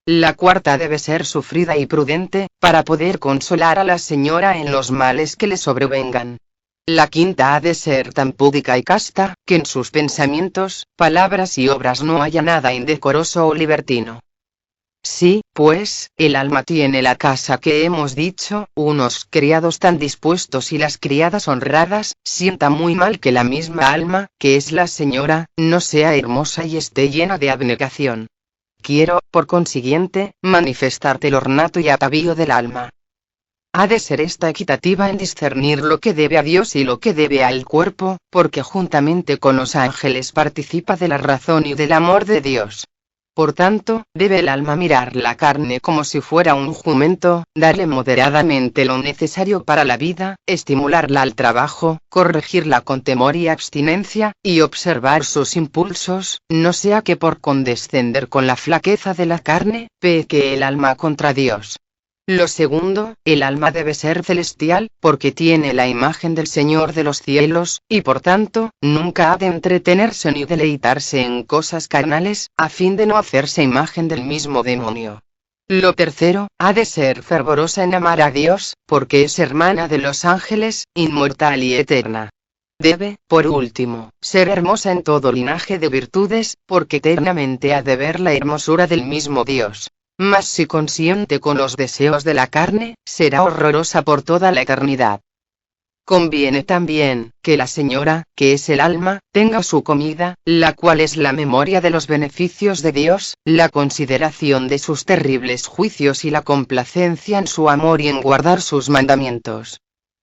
La cuarta debe ser sufrida y prudente, para poder consolar a la señora en los males que le sobrevengan. La quinta ha de ser tan púdica y casta, que en sus pensamientos, palabras y obras no haya nada indecoroso o libertino. Sí, pues, el alma tiene la casa que hemos dicho, unos criados tan dispuestos y las criadas honradas, sienta muy mal que la misma alma, que es la señora, no sea hermosa y esté llena de abnegación. Quiero, por consiguiente, manifestarte el ornato y atavío del alma. Ha de ser esta equitativa en discernir lo que debe a Dios y lo que debe al cuerpo, porque juntamente con los ángeles participa de la razón y del amor de Dios. Por tanto, debe el alma mirar la carne como si fuera un jumento, darle moderadamente lo necesario para la vida, estimularla al trabajo, corregirla con temor y abstinencia, y observar sus impulsos, no sea que por condescender con la flaqueza de la carne, peque el alma contra Dios. Lo segundo, el alma debe ser celestial, porque tiene la imagen del Señor de los cielos, y por tanto, nunca ha de entretenerse ni deleitarse en cosas carnales, a fin de no hacerse imagen del mismo demonio. Lo tercero, ha de ser fervorosa en amar a Dios, porque es hermana de los ángeles, inmortal y eterna. Debe, por último, ser hermosa en todo linaje de virtudes, porque eternamente ha de ver la hermosura del mismo Dios. Mas si consiente con los deseos de la carne, será horrorosa por toda la eternidad. Conviene también, que la señora, que es el alma, tenga su comida, la cual es la memoria de los beneficios de Dios, la consideración de sus terribles juicios y la complacencia en su amor y en guardar sus mandamientos.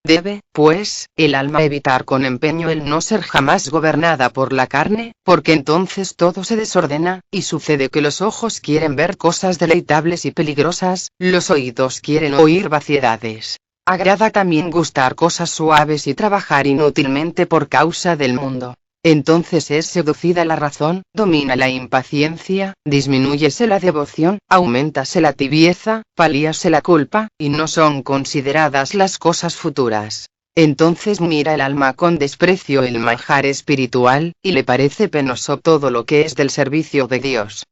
Debe, pues, el alma evitar con empeño el no ser jamás gobernada por la carne, porque entonces todo se desordena, y sucede que los ojos quieren ver cosas deleitables y peligrosas, los oídos quieren oír vaciedades. Agrada también gustar cosas suaves y trabajar inútilmente por causa del mundo. Entonces es seducida la razón, domina la impaciencia, disminúyese la devoción, aumentase la tibieza, palíase la culpa, y no son consideradas las cosas futuras. Entonces mira el alma con desprecio el manjar espiritual, y le parece penoso todo lo que es del servicio de Dios.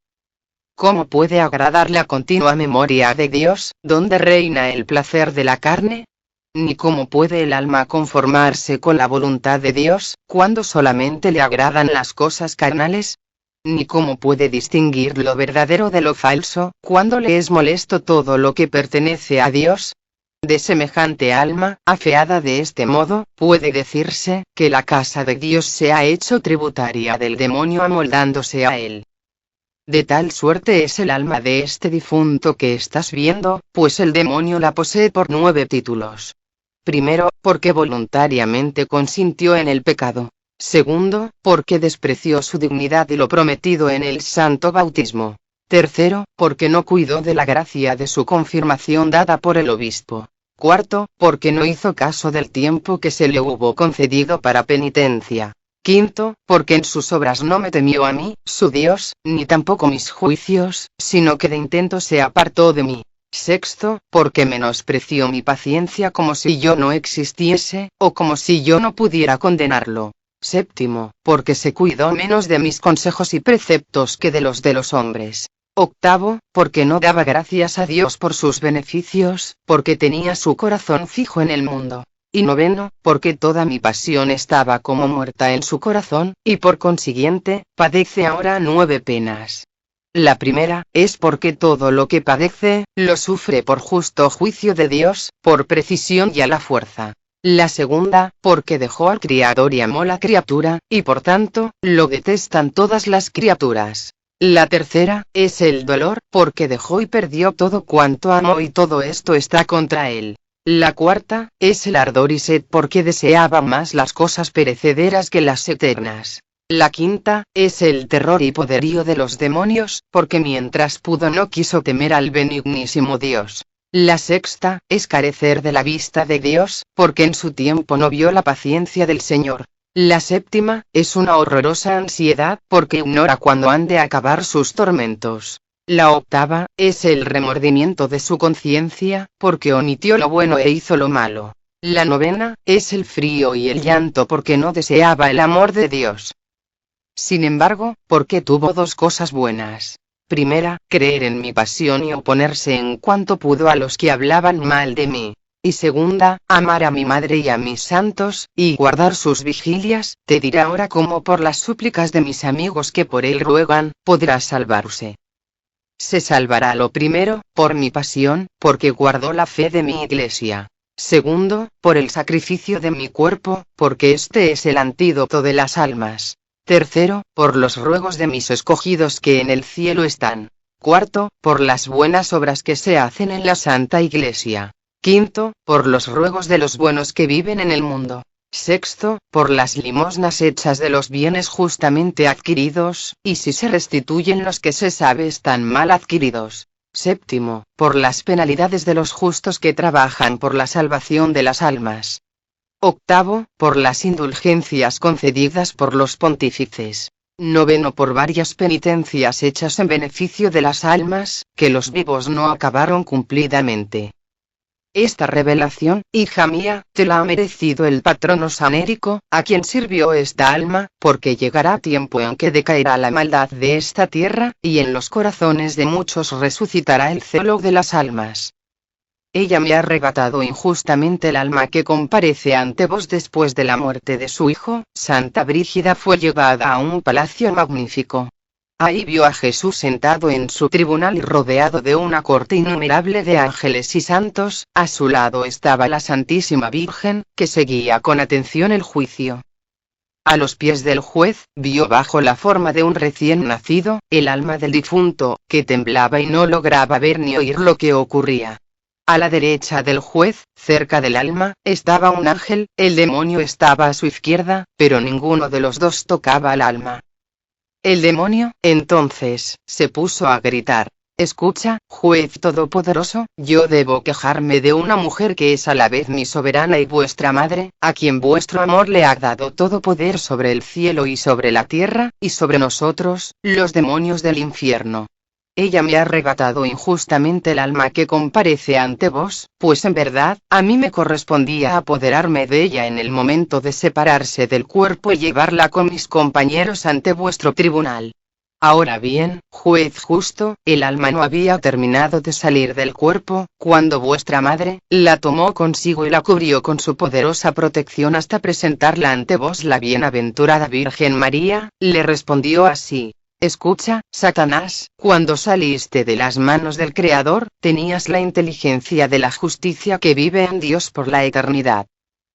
¿Cómo puede agradar la continua memoria de Dios, donde reina el placer de la carne? Ni cómo puede el alma conformarse con la voluntad de Dios, cuando solamente le agradan las cosas carnales. Ni cómo puede distinguir lo verdadero de lo falso, cuando le es molesto todo lo que pertenece a Dios. De semejante alma, afeada de este modo, puede decirse, que la casa de Dios se ha hecho tributaria del demonio amoldándose a él. De tal suerte es el alma de este difunto que estás viendo, pues el demonio la posee por 9 títulos. Primero, porque voluntariamente consintió en el pecado. Segundo, porque despreció su dignidad y lo prometido en el santo bautismo. Tercero, porque no cuidó de la gracia de su confirmación dada por el obispo. Cuarto, porque no hizo caso del tiempo que se le hubo concedido para penitencia. Quinto, porque en sus obras no me temió a mí, su Dios, ni tampoco mis juicios, sino que de intento se apartó de mí. Sexto, porque menospreció mi paciencia como si yo no existiese, o como si yo no pudiera condenarlo. Séptimo, porque se cuidó menos de mis consejos y preceptos que de los hombres. Octavo, porque no daba gracias a Dios por sus beneficios, porque tenía su corazón fijo en el mundo. Y noveno, porque toda mi pasión estaba como muerta en su corazón, y por consiguiente, padece ahora 9 penas. La primera, es porque todo lo que padece, lo sufre por justo juicio de Dios, por precisión y a la fuerza. La segunda, porque dejó al Criador y amó la criatura, y por tanto, lo detestan todas las criaturas. La tercera, es el dolor, porque dejó y perdió todo cuanto amó y todo esto está contra él. La cuarta, es el ardor y sed porque deseaba más las cosas perecederas que las eternas. La quinta, es el terror y poderío de los demonios, porque mientras pudo no quiso temer al benignísimo Dios. La sexta, es carecer de la vista de Dios, porque en su tiempo no vio la paciencia del Señor. La séptima, es una horrorosa ansiedad, porque ignora cuándo han de acabar sus tormentos. La octava, es el remordimiento de su conciencia, porque omitió lo bueno e hizo lo malo. La novena, es el frío y el llanto porque no deseaba el amor de Dios. Sin embargo, porque tuvo 2 cosas buenas. Primera, creer en mi pasión y oponerse en cuanto pudo a los que hablaban mal de mí. Y segunda, amar a mi madre y a mis santos, y guardar sus vigilias. Te dirá ahora cómo por las súplicas de mis amigos que por él ruegan, podrá salvarse. Se salvará lo primero, por mi pasión, porque guardó la fe de mi iglesia. Segundo, por el sacrificio de mi cuerpo, porque este es el antídoto de las almas. Tercero, por los ruegos de mis escogidos que en el cielo están. Cuarto, por las buenas obras que se hacen en la Santa Iglesia. Quinto, por los ruegos de los buenos que viven en el mundo. Sexto, por las limosnas hechas de los bienes justamente adquiridos, y si se restituyen los que se sabe están mal adquiridos. Séptimo, por las penalidades de los justos que trabajan por la salvación de las almas. Octavo, por las indulgencias concedidas por los pontífices. Noveno, por varias penitencias hechas en beneficio de las almas, que los vivos no acabaron cumplidamente. Esta revelación, hija mía, te la ha merecido el patrono Sanérico, a quien sirvió esta alma, porque llegará tiempo en que decaerá la maldad de esta tierra, y en los corazones de muchos resucitará el celo de las almas. Ella me ha arrebatado injustamente el alma que comparece ante vos después de la muerte de su hijo. Santa Brígida fue llevada a un palacio magnífico. Ahí vio a Jesús sentado en su tribunal y rodeado de una corte innumerable de ángeles y santos. A su lado estaba la Santísima Virgen, que seguía con atención el juicio. A los pies del juez, vio bajo la forma de un recién nacido, el alma del difunto, que temblaba y no lograba ver ni oír lo que ocurría. A la derecha del juez, cerca del alma, estaba un ángel, el demonio estaba a su izquierda, pero ninguno de los dos tocaba al alma. El demonio, entonces, se puso a gritar: «Escucha, juez todopoderoso, yo debo quejarme de una mujer que es a la vez mi soberana y vuestra madre, a quien vuestro amor le ha dado todo poder sobre el cielo y sobre la tierra, y sobre nosotros, los demonios del infierno. Ella me ha arrebatado injustamente el alma que comparece ante vos, pues en verdad, a mí me correspondía apoderarme de ella en el momento de separarse del cuerpo y llevarla con mis compañeros ante vuestro tribunal. Ahora bien, juez justo, el alma no había terminado de salir del cuerpo, cuando vuestra madre, la tomó consigo y la cubrió con su poderosa protección hasta presentarla ante vos. La bienaventurada Virgen María, le respondió así: «Escucha, Satanás, cuando saliste de las manos del Creador, tenías la inteligencia de la justicia que vive en Dios por la eternidad.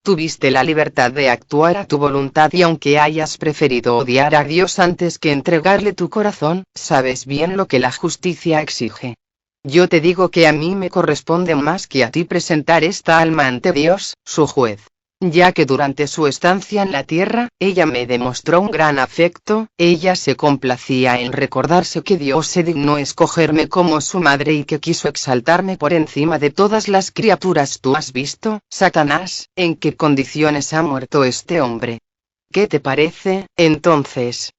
Tuviste la libertad de actuar a tu voluntad y aunque hayas preferido odiar a Dios antes que entregarle tu corazón, sabes bien lo que la justicia exige. Yo te digo que a mí me corresponde más que a ti presentar esta alma ante Dios, su juez. Ya que durante su estancia en la tierra, ella me demostró un gran afecto, ella se complacía en recordarse que Dios se dignó escogerme como su madre y que quiso exaltarme por encima de todas las criaturas. ¿Tú has visto, Satanás, en qué condiciones ha muerto este hombre? ¿Qué te parece, entonces?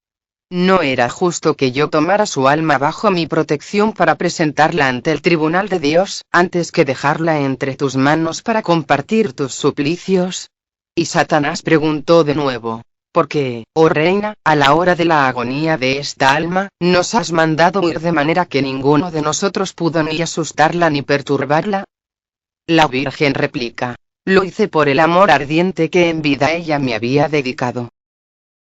¿No era justo que yo tomara su alma bajo mi protección para presentarla ante el tribunal de Dios, antes que dejarla entre tus manos para compartir tus suplicios?» Y Satanás preguntó de nuevo: «¿Por qué, oh reina, a la hora de la agonía de esta alma, nos has mandado huir de manera que ninguno de nosotros pudo ni asustarla ni perturbarla?» La Virgen replica: «Lo hice por el amor ardiente que en vida ella me había dedicado.